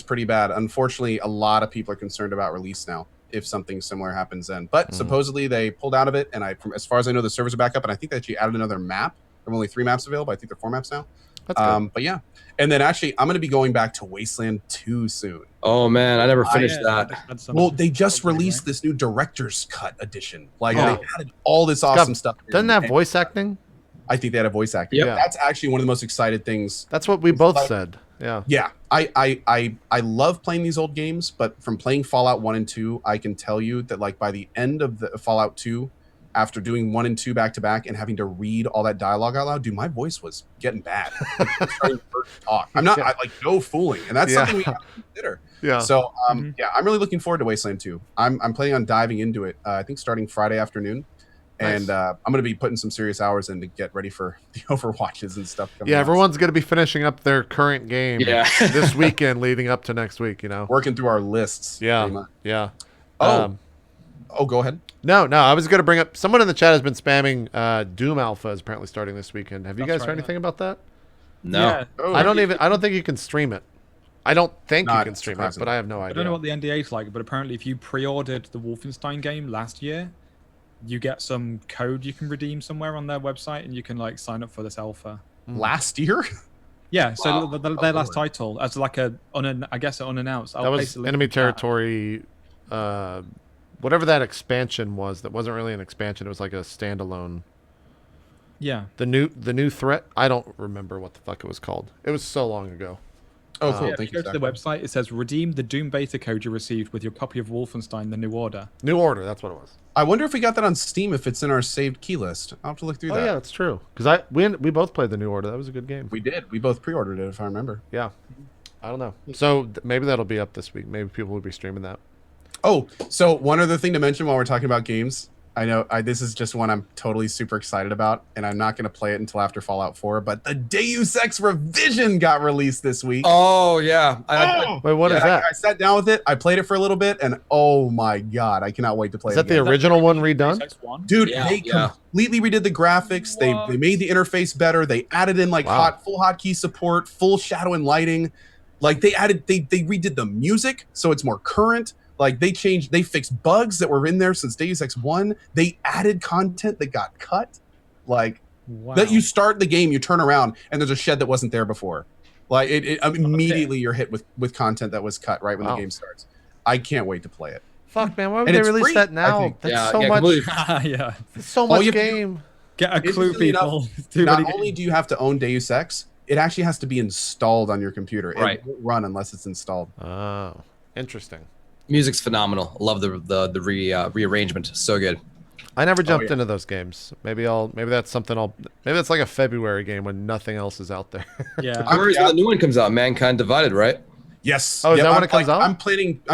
pretty bad. Unfortunately, a lot of people are concerned about release now if something similar happens then. But supposedly they pulled out of it, and as far as I know, the servers are back up, and I think they actually added another map. There are only 3 maps available. I think there are 4 maps now. That's good. But yeah, and then actually, I'm going to be going back to Wasteland 2 soon. Oh man, I never finished that. Well, they just released this new director's cut edition. Like they added all this awesome stuff. Doesn't that have voice acting? I think they had a voice acting. Yep. Yeah. That's actually one of the most excited things. That's what we both said. Yeah. Yeah. I love playing these old games, but from playing Fallout 1 and 2, I can tell you that like by the end of the Fallout 2, after doing 1 and 2 back to back and having to read all that dialogue out loud, dude, my voice was getting bad. Like, I was starting to talk. I'm not like no fooling, and that's something we have to consider. Yeah. So yeah, I'm really looking forward to Wasteland 2. I'm planning on diving into it. I think starting Friday afternoon. Nice. And I'm going to be putting some serious hours in to get ready for the Overwatches and stuff. Yeah, everyone's going to be finishing up their current game this weekend leading up to next week, you know. Working through our lists. Yeah, yeah. Oh, go ahead. No, I was going to bring up, someone in the chat has been spamming Doom Alpha is apparently starting this weekend. Have you guys heard anything about that? No. Yeah. Oh, I don't think you can stream it. I don't think you can stream it, surprising. but I have no idea. I don't know what the NDA is like, but apparently if you pre-ordered the Wolfenstein game last year, you get some code you can redeem somewhere on their website, and you can like sign up for this alpha. Last year? Yeah, so their last title as like I guess unannounced. That was Enemy Territory, whatever that expansion was. That wasn't really an expansion. It was like a standalone. Yeah. The new threat. I don't remember what the fuck it was called. It was so long ago. Oh, cool. Yeah, Thank if you you. go to the website, it says redeem the Doom beta code you received with your copy of Wolfenstein: The New Order. New Order. That's what it was. I wonder if we got that on Steam, if it's in our saved key list. I'll have to look through that. Oh yeah, that's true. Because we both played the New Order. That was a good game. We did. We both pre-ordered it, if I remember. Yeah. I don't know. So maybe that'll be up this week. Maybe people will be streaming that. Oh, so one other thing to mention while we're talking about games. I know this is just one I'm totally super excited about, and I'm not going to play it until after Fallout 4, but the Deus Ex Revision got released this week. Oh yeah. Wait, what is that? I sat down with it. I played it for a little bit, and oh my god, I cannot wait to play it. Is that the original one redone? Dude, they completely redid the graphics. They made the interface better. They added in like full hotkey support, full shadow and lighting. Like they redid the music so it's more current. Like they fixed bugs that were in there since Deus Ex 1. They added content that got cut. Like that you start the game, you turn around, and there's a shed that wasn't there before. Like immediately you're hit with content that was cut right when the game starts. I can't wait to play it. Fuck man, why would they release that now? That's so much. Yeah. That's so much game. Get a clue, people. Not only do you have to own Deus Ex, it actually has to be installed on your computer. Right. It won't run unless it's installed. Oh, interesting. Music's phenomenal. I love the rearrangement. So good. I never jumped into those games. Maybe that's something maybe that's like a February game when nothing else is out there. Yeah. When the new one comes out, Mankind Divided, right? Yes. Oh, is that when it comes out? I'm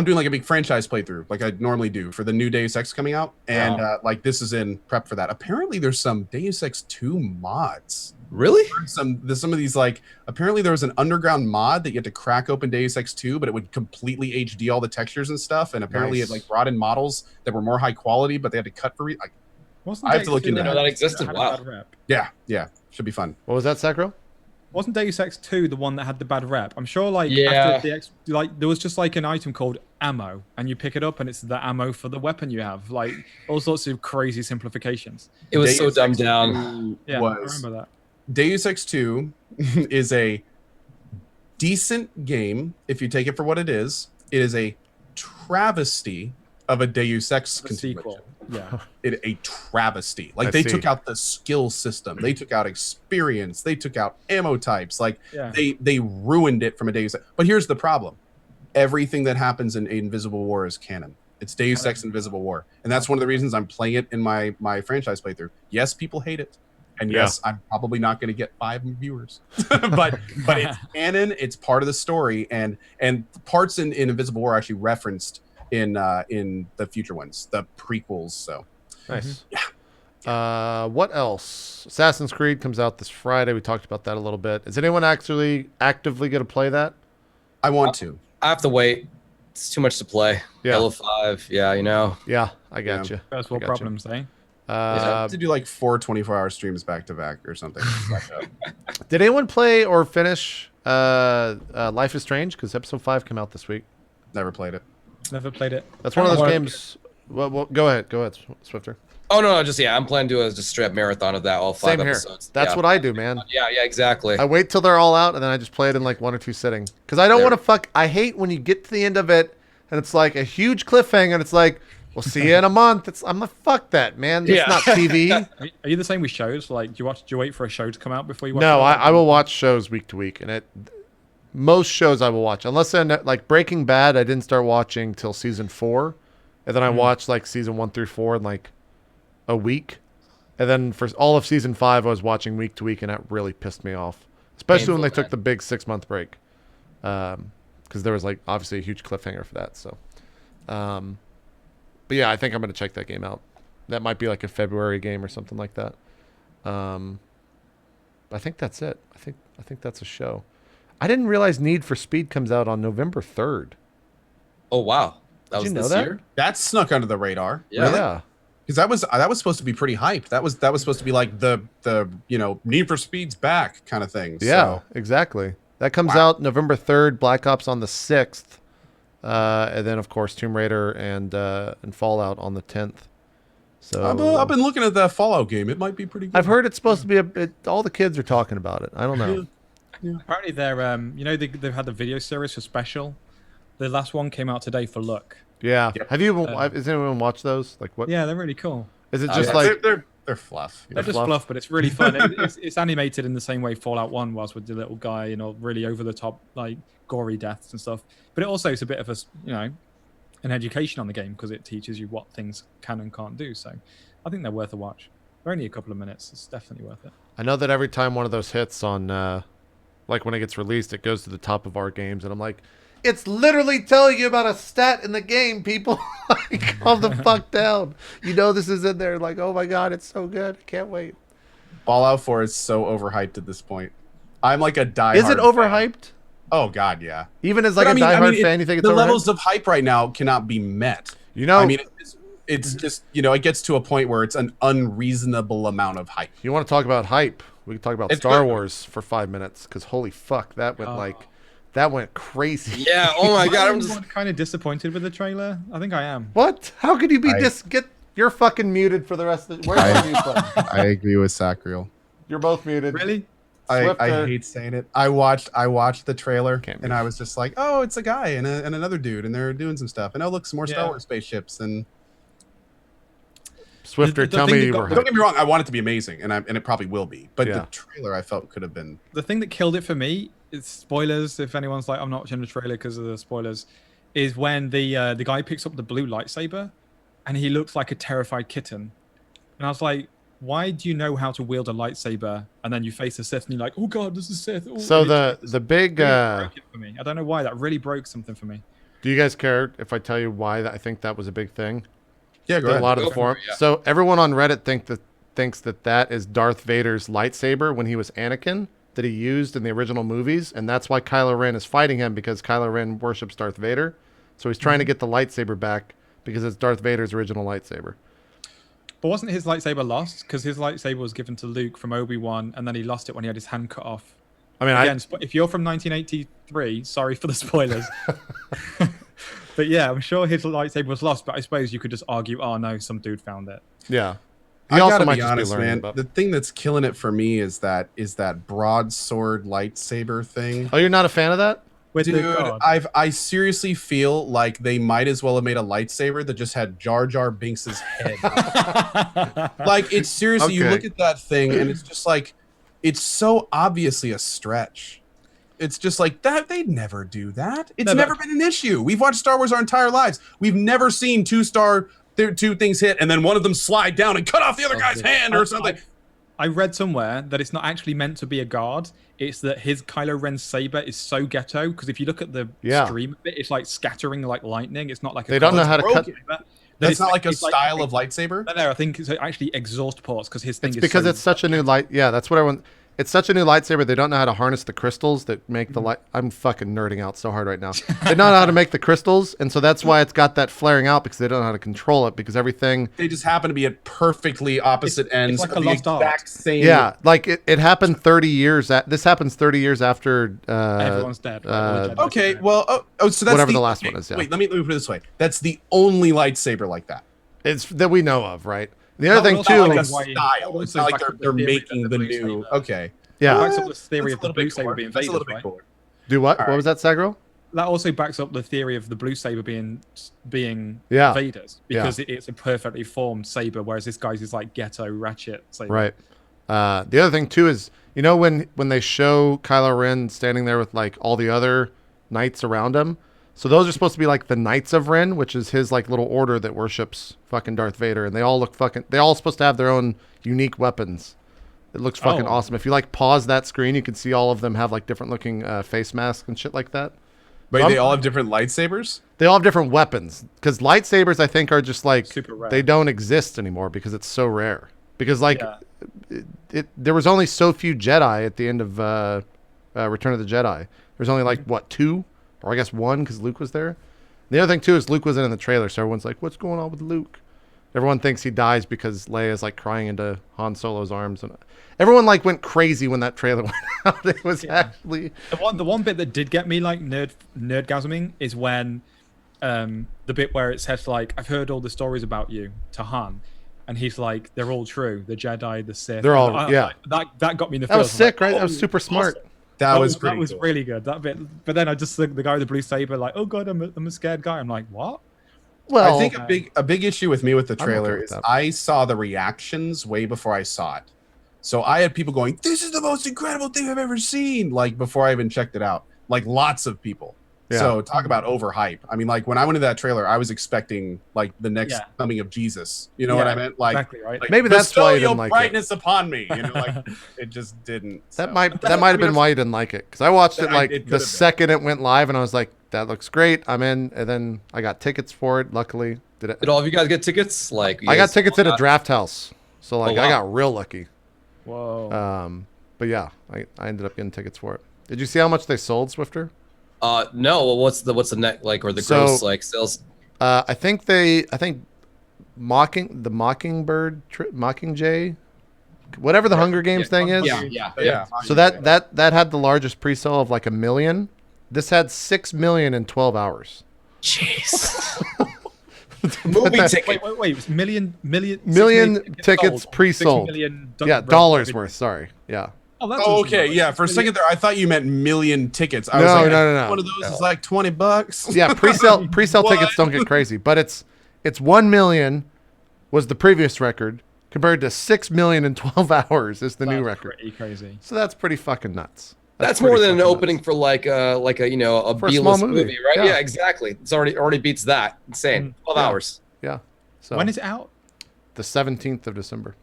doing like a big franchise playthrough, like I normally do for the new Deus Ex coming out, and like this is in prep for that. Apparently, there's some Deus Ex 2 mods. Really? Some of these like apparently there was an underground mod that you had to crack open Deus Ex 2, but it would completely HD all the textures and stuff, and apparently it like brought in models that were more high quality, but they had to cut for like. I have to look into that. That existed. Wow. Yeah, should be fun. What was that, Sacriel? Wasn't Deus Ex 2 the one that had the bad rep? I'm sure like after there was just like an item called ammo, and you pick it up and it's the ammo for the weapon you have. Like all sorts of crazy simplifications. It was so dumbed down. Yeah, I remember that. Deus Ex 2 is a decent game if you take it for what it is. It is a travesty of a Deus Ex sequel. Yeah. A travesty. Like they took out the skill system. They took out experience. They took out ammo types. Like they ruined it from a Deus Ex. But here's the problem. Everything that happens in Invisible War is canon. It's Deus Ex Invisible War. And that's one of the reasons I'm playing it in my franchise playthrough. Yes, people hate it. And yes, I'm probably not going to get 5 viewers, but it's canon. It's part of the story, and parts in Invisible War are actually referenced in the future ones, the prequels. So nice. Yeah. What else? Assassin's Creed comes out this Friday. We talked about that a little bit. Is anyone actually actively going to play that? I want to. I have to wait. It's too much to play. Yeah. Halo 5. Yeah, you know. Yeah, I got you. First world problems, eh? To do like 4 24-hour streams back to back or something. Did anyone play or finish Life is Strange? Because episode 5 came out this week. Never played it. Never played it. That's one of those games. Well, go ahead, Swiftor. Oh no, I'm planning to do a just straight up marathon of that, all 5 Same episodes. Here. That's what I do, man. Yeah, exactly. I wait till they're all out and then I just play it in like 1 or 2 sittings. Because I don't want to I hate when you get to the end of it and it's like a huge cliffhanger and it's like, we'll see you in a month. I'm like, fuck that, man. It's not TV. Are you the same with shows? Like, do you wait for a show to come out before you watch? No, I will watch shows week to week, and most shows I will watch, unless like Breaking Bad. I didn't start watching till season 4, and then I watched like season 1 through 4 in like a week, and then for all of season 5, I was watching week to week, and that really pissed me off, especially when they took the big 6-month break, because there was like obviously a huge cliffhanger for that. So. But yeah, I think I'm going to check that game out. That might be like a February game or something like that. I think that's it. I think that's a show. I didn't realize Need for Speed comes out on November 3rd. Oh wow, Did you know that? year? That snuck under the radar. Yeah. Yeah. Because that was supposed to be pretty hyped. That was supposed to be like the Need for Speed's back kind of thing. Yeah, So. exactly. That comes out November 3rd. Black Ops on the 6th. And then of course Tomb Raider and Fallout on the 10th. So I've been looking at that Fallout game. It might be pretty good. I've heard it's supposed to be all the kids are talking about it. I don't know. Yeah. Apparently they're they've had the video series for Special. The last one came out today for Look. Yeah. Yep. Have you? Has anyone watched those? Like what? Yeah, they're really cool. Is it just like they're fluff? They're just fluff, but it's really fun. It's animated in the same way Fallout 1 was with the little guy, really over the top, like gory deaths and stuff. But it also is a bit of an education on the game because it teaches you what things can and can't do. So I think they're worth a watch. They're only a couple of minutes. It's definitely worth it. I know that every time one of those hits on, like when it gets released, it goes to the top of our games, and I'm like, it's literally telling you about a stat in the game, people. Like, calm the fuck down. This is in there. Like, oh my god, it's so good. I can't wait. Fallout 4 is so overhyped at this point. I'm like a diehard. Is it overhyped? Fan. Oh god, yeah. Even as like diehard fan, you think it's the overhyped? levels of hype right now cannot be met. It's just it gets to a point where it's an unreasonable amount of hype. You want to talk about hype? We can talk about Star Wars for 5 minutes because holy fuck, that went crazy. Yeah. Oh my god, I'm just kind of disappointed with the trailer. I think I am. What? How could you be You're fucking muted for the rest of the. Where's the mute button? I agree with Sacriel. You're both muted. Really? I hate saying it. I watched the trailer and I was just like, oh, it's a guy and another dude and they're doing some stuff and look, some more Star Wars spaceships and. Swiftor, tell me. Don't get me wrong. I want it to be amazing, and it probably will be. But the trailer I felt could have been. The thing that killed it for me is spoilers. If anyone's like, I'm not watching the trailer because of the spoilers, is when the guy picks up the blue lightsaber, and he looks like a terrified kitten, and I was like, why do you know how to wield a lightsaber, and then you face a Sith, and you're like, oh god, this is Sith. Oh, so the big. Really broke it for me. I don't know why that really broke something for me. Do you guys care if I tell you why I think that was a big thing? Yeah, go ahead. A lot of the forum. So everyone on Reddit thinks that is Darth Vader's lightsaber when he was Anakin that he used in the original movies, and that's why Kylo Ren is fighting him because Kylo Ren worships Darth Vader. So he's trying to get the lightsaber back because it's Darth Vader's original lightsaber. But wasn't his lightsaber lost? Because his lightsaber was given to Luke from Obi-Wan, and then he lost it when he had his hand cut off. I mean, again, if you're from 1983, sorry for the spoilers. But yeah, I'm sure his lightsaber was lost, but I suppose you could just argue, oh no, some dude found it. Yeah. I gotta be honest, man. The thing that's killing it for me is that broadsword lightsaber thing. Oh, you're not a fan of that? Dude, I seriously feel like they might as well have made a lightsaber that just had Jar Jar Binks' head. Like, it's seriously, you look at that thing and it's just like, it's so obviously a stretch. It's just like that. They'd never do that. It's never been an issue. We've watched Star Wars our entire lives. We've never seen two things hit and then one of them slide down and cut off the other guy's hand or something. I read somewhere that it's not actually meant to be a guard. It's that his Kylo Ren's saber is so ghetto because if you look at the stream of it, it's like scattering like lightning. It's not like they don't know how to cut. That's not like a style of lightsaber. No, I think it's actually exhaust ports because his thing is because it's such a new light. Yeah, that's what I want. It's such a new lightsaber. They don't know how to harness the crystals that make the light. I'm fucking nerding out so hard right now. They don't know how to make the crystals, and so that's why it's got that flaring out because they don't know how to control it because everything. They just happen to be at perfectly opposite ends. It's like of a the lost art. exact same. Yeah, like it happened 30 years. This happens 30 years after. Everyone's dead. Right? Okay, well, so that's whatever the last one is. Yeah. Wait, let me put it this way. That's the only lightsaber like that. It's that we know of, right? The other thing also too. Like a style. It's not like they're making the new. Okay. Yeah. That backs up the theory of the blue saber being That's a Vader's, little bit right? cooler. Do what? All What was that, Sagro? That also backs up the theory of the blue saber being Yeah. Vader's because it's a perfectly formed saber, whereas this guy's is like ghetto ratchet saber. Right. The other thing too is when they show Kylo Ren standing there with like all the other knights around him. So those are supposed to be like the Knights of Ren, which is his like little order that worships fucking Darth Vader, and they all look fucking. They all supposed to have their own unique weapons. It looks fucking awesome. If you like pause that screen, you can see all of them have like different looking face masks and shit like that. But they all have different lightsabers? They all have different weapons because lightsabers, I think, are just like Super rare. they don't exist anymore because it's so rare. Because like there was only so few Jedi at the end of Return of the Jedi. There's only like what 2, or I guess 1 because Luke was there. The other thing too is Luke wasn't in the trailer, so everyone's like, "What's going on with Luke?" Everyone thinks he dies because Leia's like crying into Han Solo's arms, and everyone like went crazy when that trailer went out. It was actually the one bit that did get me like nerdgasming is when the bit where it says like, "I've heard all the stories about you" to Han, and he's like, "They're all true. The Jedi, the Sith." They're all That got me in the. That was sick, right? That was super smart. Awesome. That was cool. Really good. That bit, but then I just the guy with the blue saber, like, "Oh god, I'm a scared guy." I'm like, "What?" Well, I think a big issue with me with the trailer is I saw the reactions way before I saw it. So I had people going, "This is the most incredible thing I've ever seen!" Like before I even checked it out. Like lots of people. Yeah. So talk about overhype. I mean, like when I went to that trailer, I was expecting like the next coming of Jesus. You know what I meant? Like, exactly, right? Like, maybe that's why you didn't like brightness upon me. You know, like it just didn't. That might have been why you didn't like it because I watched it like the second it went live and I was like, "That looks great. I'm in." And then I got tickets for it. Luckily, did all of you guys get tickets? Like I got tickets at a draft house, so like I got real lucky. Whoa. But yeah, I ended up getting tickets for it. Did you see how much they sold, Swiftor? No. Well, what's the net like or the gross like sales? I think Mockingbird, Mockingjay, whatever the Hunger Games thing is. Yeah. So that had the largest pre-sale of like 1 million. This had 6 million in 12 hours. Jeez. Movie ticket. Wait. It was million tickets pre-sold. Dollars worth. Sorry. Yeah. Oh, okay. Yeah. For a second there, I thought you meant million tickets. I was like, no. One of those is like $20. Yeah. Pre-sale tickets don't get crazy, but it's 1 million was the previous record compared to 6 million in 12 hours is the new record. Pretty crazy. So that's pretty fucking nuts. That's more than an opening for like a B-list movie, right? Yeah, exactly. It's already beats that. Insane. 12 hours. Yeah. So when is it out? The 17th of December.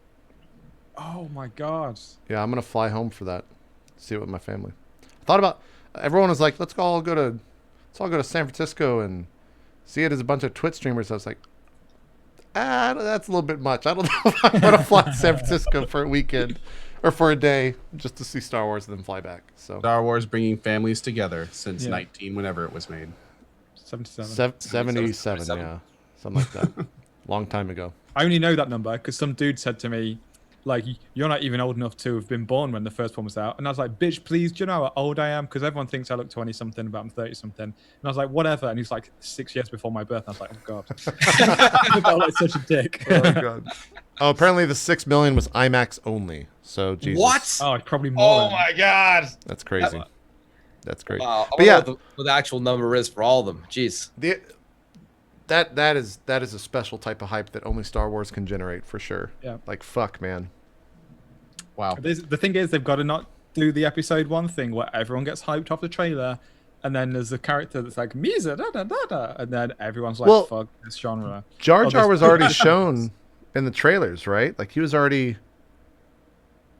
Oh my god. Yeah, I'm gonna fly home for that. See it with my family. I thought about. Everyone was like, let's all go to San Francisco and see it as a bunch of Twitch streamers. I was like, that's a little bit much. I don't know if I want to fly to San Francisco for a weekend or for a day just to see Star Wars and then fly back. So Star Wars bringing families together since whenever it was made. 77, yeah, something like that. Long time ago. I only know that number because some dude said to me, like, "You're not even old enough to have been born when the first one was out." And I was like, "Bitch, please, do you know how old I am? Because everyone thinks I look 20-something, but I'm 30-something." And I was like, "Whatever." And he's like, 6 years before my birth. And I was like, "Oh, God." I felt like such a dick. Oh, God. Oh, apparently the 6 million was IMAX only. So, Jesus. What? Oh, probably more. Oh, my God. That's crazy. That's crazy. Wow. But yeah. What the actual number is for all of them. Jeez. That is a special type of hype that only Star Wars can generate for sure. Yeah. Like, fuck, man. Wow. The thing is, they've got to not do the episode 1 thing where everyone gets hyped off the trailer, and then there's a character that's like Misa, da da da da, and then everyone's like, "Fuck this genre." Jar Jar was already shown in the trailers, right? Like he was already.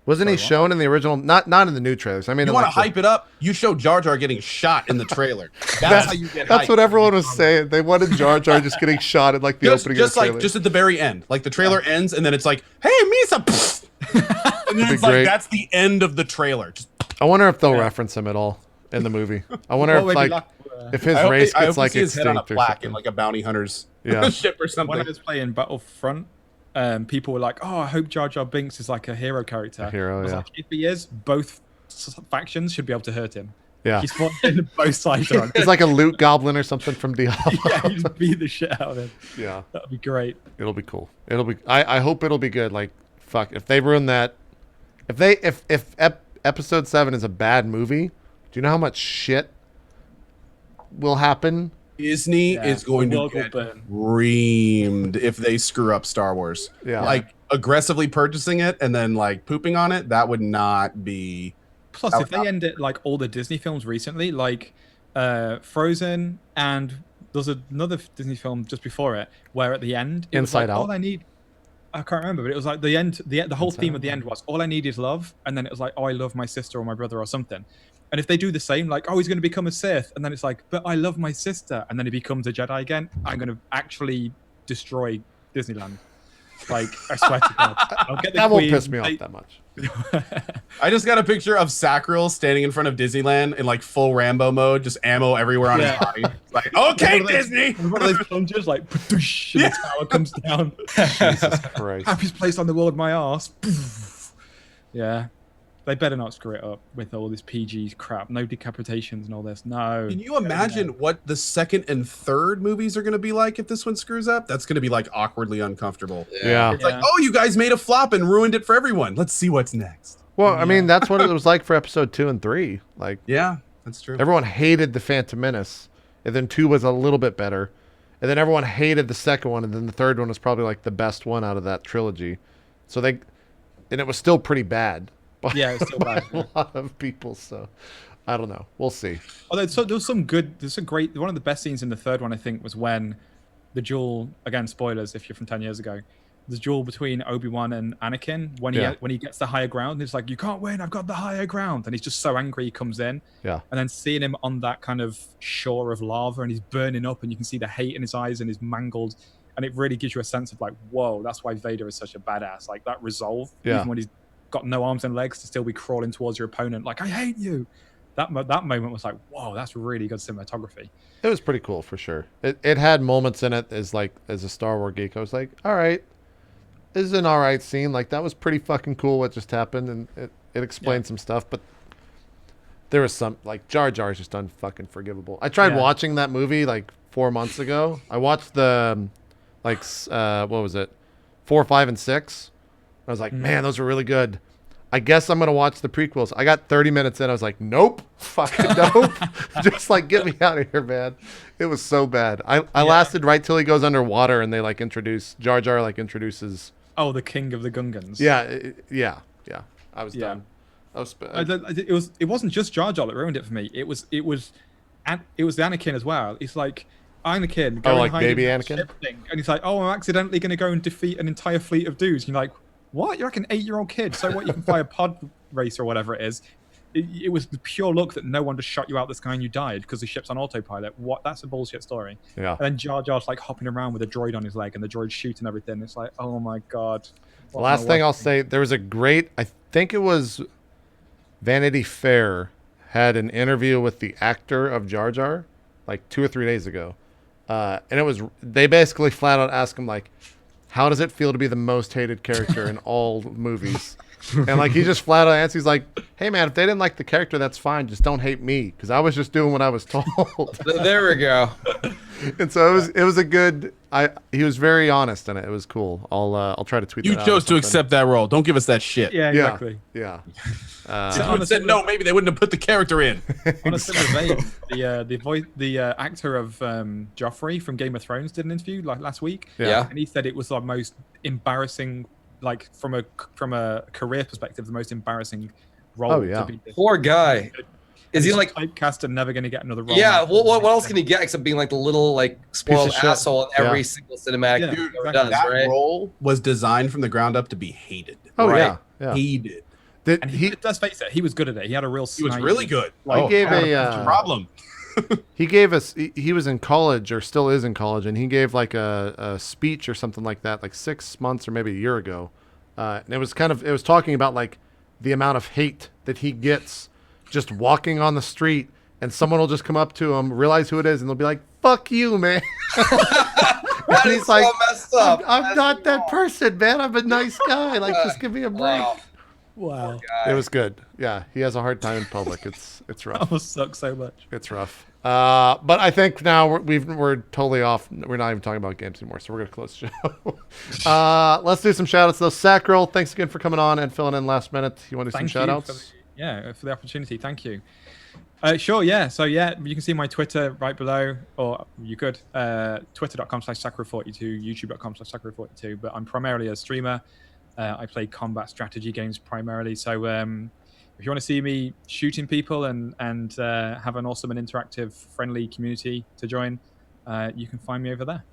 Wasn't he shown in the original? Not in the new trailers. I mean, You want to hype it up? You show Jar Jar getting shot in the trailer. That's how you get. That's hyped. what everyone was saying. They wanted Jar Jar just getting shot at like the opening of the trailer. Just at the very end, like the trailer ends, and then it's like, "Hey, Misa," and then it's like that's the end of the trailer. Just, I wonder if they'll reference him at all in the movie. I wonder if his race gets like his head on a extinct or plaque something. in like a bounty hunter's Yeah. ship or something. When I was playing Battlefront, people were like, "Oh, I hope Jar Jar Binks is like a hero character." A hero, I was yeah. like, if he is, both factions should be able to hurt him. Yeah. He's fighting both sides on. He's like a loot goblin or something from Diablo. Yeah, he's beat the shit out of him. Yeah. That'd be great. It'll be cool. It'll be. I hope it'll be good. Like, fuck, if they ruin that, if episode 7 is a bad movie, do you know how much shit will happen? Disney is going to get reamed if they screw up Star Wars. Yeah. Like aggressively purchasing it and then like pooping on it, that would not be. Plus, if they end it like all the Disney films recently, like Frozen, and there's another Disney film just before it, where at the end, it Inside was like, Out. all I need. I can't remember, but it was like the end. The whole Inside theme Out. of the end was all I need is love, and then it was like, oh, I love my sister or my brother or something. And if they do the same, like, oh, he's going to become a Sith, and then it's like, but I love my sister, and then he becomes a Jedi again, I'm going to actually destroy Disneyland. Like, I swear to God, I'll get the That won't Queen, piss me off that much. I just got a picture of Sacriel standing in front of Disneyland in like full Rambo mode, just ammo everywhere on his body. Like, okay, Disney. One of those plungers, like, and the tower comes down. Jesus Christ. Happiest place on the world, my ass. Yeah. They better not screw it up with all this PG crap. No decapitations and all this. No. Can you imagine what the second and third movies are going to be like if this one screws up? That's going to be like awkwardly uncomfortable. Yeah. It's like, oh, you guys made a flop and ruined it for everyone. Let's see what's next. Well, I mean, that's what it was like for episode 2 and 3. Like, Yeah, that's true. everyone hated the Phantom Menace, and then 2 was a little bit better, and then everyone hated the second one, and then the third one was probably like the best one out of that trilogy. So and it was still pretty bad. Yeah, it's still bad. A lot of people, so I don't know. We'll see. Although there was some good, there's a great, one of the best scenes in the third one, I think, was when the duel, again, spoilers if you're from 10 years ago, the duel between Obi-Wan and Anakin, when he gets the higher ground, it's like, you can't win, I've got the higher ground. And he's just so angry, he comes in. Yeah. And then seeing him on that kind of shore of lava, and he's burning up, and you can see the hate in his eyes, and he's mangled. And it really gives you a sense of like, whoa, that's why Vader is such a badass. Like that resolve, even when he's got no arms and legs, to still be crawling towards your opponent like, I hate you. That moment was like, whoa, that's really good cinematography. It was pretty cool for sure. It had moments in it as a Star Wars geek. I was like, all right, this is an all right scene. Like that was pretty fucking cool what just happened, and it explained some stuff, but there was some like Jar Jar is just unfucking forgivable. I tried watching that movie like 4 months ago. I watched the what was it, 4, 5, and 6. I was like, man, those are really good. I guess I'm gonna watch the prequels. I got 30 minutes in. I was like, nope, fucking nope. Just like get me out of here, man. It was so bad. I lasted right till he goes underwater and they like introduce Jar Jar introduces. Oh, the king of the Gungans. Yeah. I was done. I was. It wasn't just Jar Jar that ruined it for me. It was the Anakin as well. It's like Anakin. Oh, like baby Anakin. And he's like, oh, I'm accidentally going to go and defeat an entire fleet of dudes. And you're like, what? You're like an 8-year-old kid. So what? You can fly a pod race or whatever it is. It was the pure luck that no one just shot you out the sky and you died because the ship's on autopilot. What? That's a bullshit story. Yeah. And then Jar Jar's like hopping around with a droid on his leg and the droid's shooting everything. It's like, oh my god. The last thing I'll say, there was a great, I think it was Vanity Fair had an interview with the actor of Jar Jar like 2 or 3 days ago. And they basically flat out asked him like, how does it feel to be the most hated character in all movies? And like he just flat out answers, he's like, hey man, if they didn't like the character, that's fine. Just don't hate me, because I was just doing what I was told. There we go. And so it was a good. He was very honest in it. It was cool. I'll try to tweet. You that chose out to accept that role. Don't give us that shit. Yeah, exactly. Yeah. If you had said no, maybe they wouldn't have put the character in. On a similar vein, the actor of Joffrey from Game of Thrones did an interview like last week. Yeah. And he said it was the most embarrassing, like from a career perspective, the most embarrassing role. Oh, yeah. To be. Poor guy. Is he He's like typecast and never going to get another role? Yeah, what else can he get except being like the little like spoiled shit. asshole in every single cinematic Yeah, dude exactly. does, That right? role was designed from the ground up to be hated. Oh right? yeah. Hated. And let's face it, he was good at it. He had a real. He was really good. He gave problem. He gave us. He was in college, or still is in college, and he gave like a speech or something like that, like 6 months or maybe a year ago. And it was talking about like the amount of hate that he gets just walking on the street, and someone will just come up to him, realize who it is, and they'll be like, "Fuck you, man." And he's like, I'm not that person, man. I'm a nice guy. Like, just give me a break. Wow. It was good. Yeah, he has a hard time in public. It's rough. That must suck so much. It's rough. But I think now we're totally off. We're not even talking about games anymore, so we're gonna close the show. Let's do some shout outs though. Sacriel, thanks again for coming on and filling in last minute. You want to do some shout outs? For the opportunity. Thank you. Sure, yeah. So, yeah, you can see my Twitter right below, or you could, twitter.com/Sacriel42, youtube.com/Sacriel42, but I'm primarily a streamer. I play combat strategy games primarily. So if you want to see me shooting people and have an awesome and interactive, friendly community to join, you can find me over there.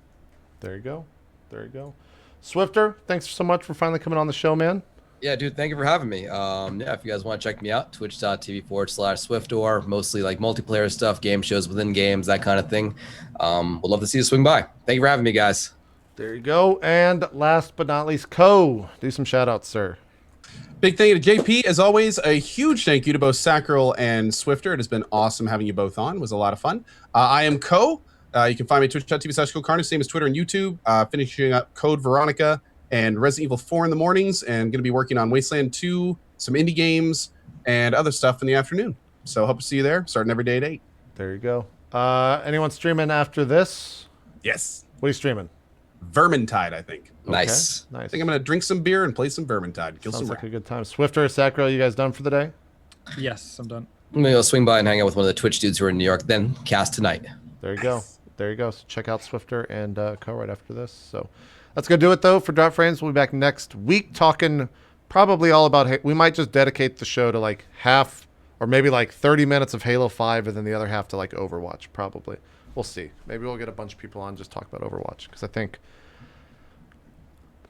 There you go. There you go. Swiftor, thanks so much for finally coming on the show, man. Yeah, dude, thank you for having me. If you guys want to check me out, twitch.tv/Swiftor, mostly like multiplayer stuff, game shows within games, that kind of thing. We'd love to see you swing by. Thank you for having me, guys. There you go. And last but not least, Co. Do some shout outs, sir. Big thank you to JP. As always, a huge thank you to both Sacriel and Swiftor. It has been awesome having you both on. It was a lot of fun. I am Co. You can find me at twitch.tv/CohhCarnage, same as Twitter and YouTube. Finishing up Code Veronica and Resident Evil 4 in the mornings, and going to be working on Wasteland 2, some indie games, and other stuff in the afternoon. So hope to see you there, starting every day at 8. There you go. Anyone streaming after this? Yes. What are you streaming? Vermintide, I think. Nice. Okay, nice. I think I'm going to drink some beer and play some Vermintide. Sounds like a good time. Swiftor, Sacriel, you guys done for the day? Yes, I'm done. I'm going to go swing by and hang out with one of the Twitch dudes who are in New York, then cast tonight. There you go. There you go. So check out Swiftor and Co right after this. So that's going to do it, though, for Drop Frames. We'll be back next week talking probably all about... We might just dedicate the show to like half or maybe like 30 minutes of Halo 5 and then the other half to like Overwatch, probably. We'll see. Maybe we'll get a bunch of people on and just talk about Overwatch, because I think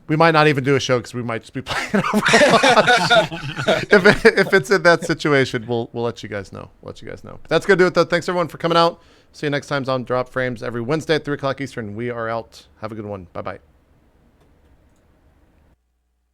we might not even do a show because we might just be playing Overwatch. if it's in that situation, we'll let you guys know. But that's going to do it, though. Thanks, everyone, for coming out. See you next time on Drop Frames every Wednesday at 3 o'clock Eastern. We are out. Have a good one. Bye-bye.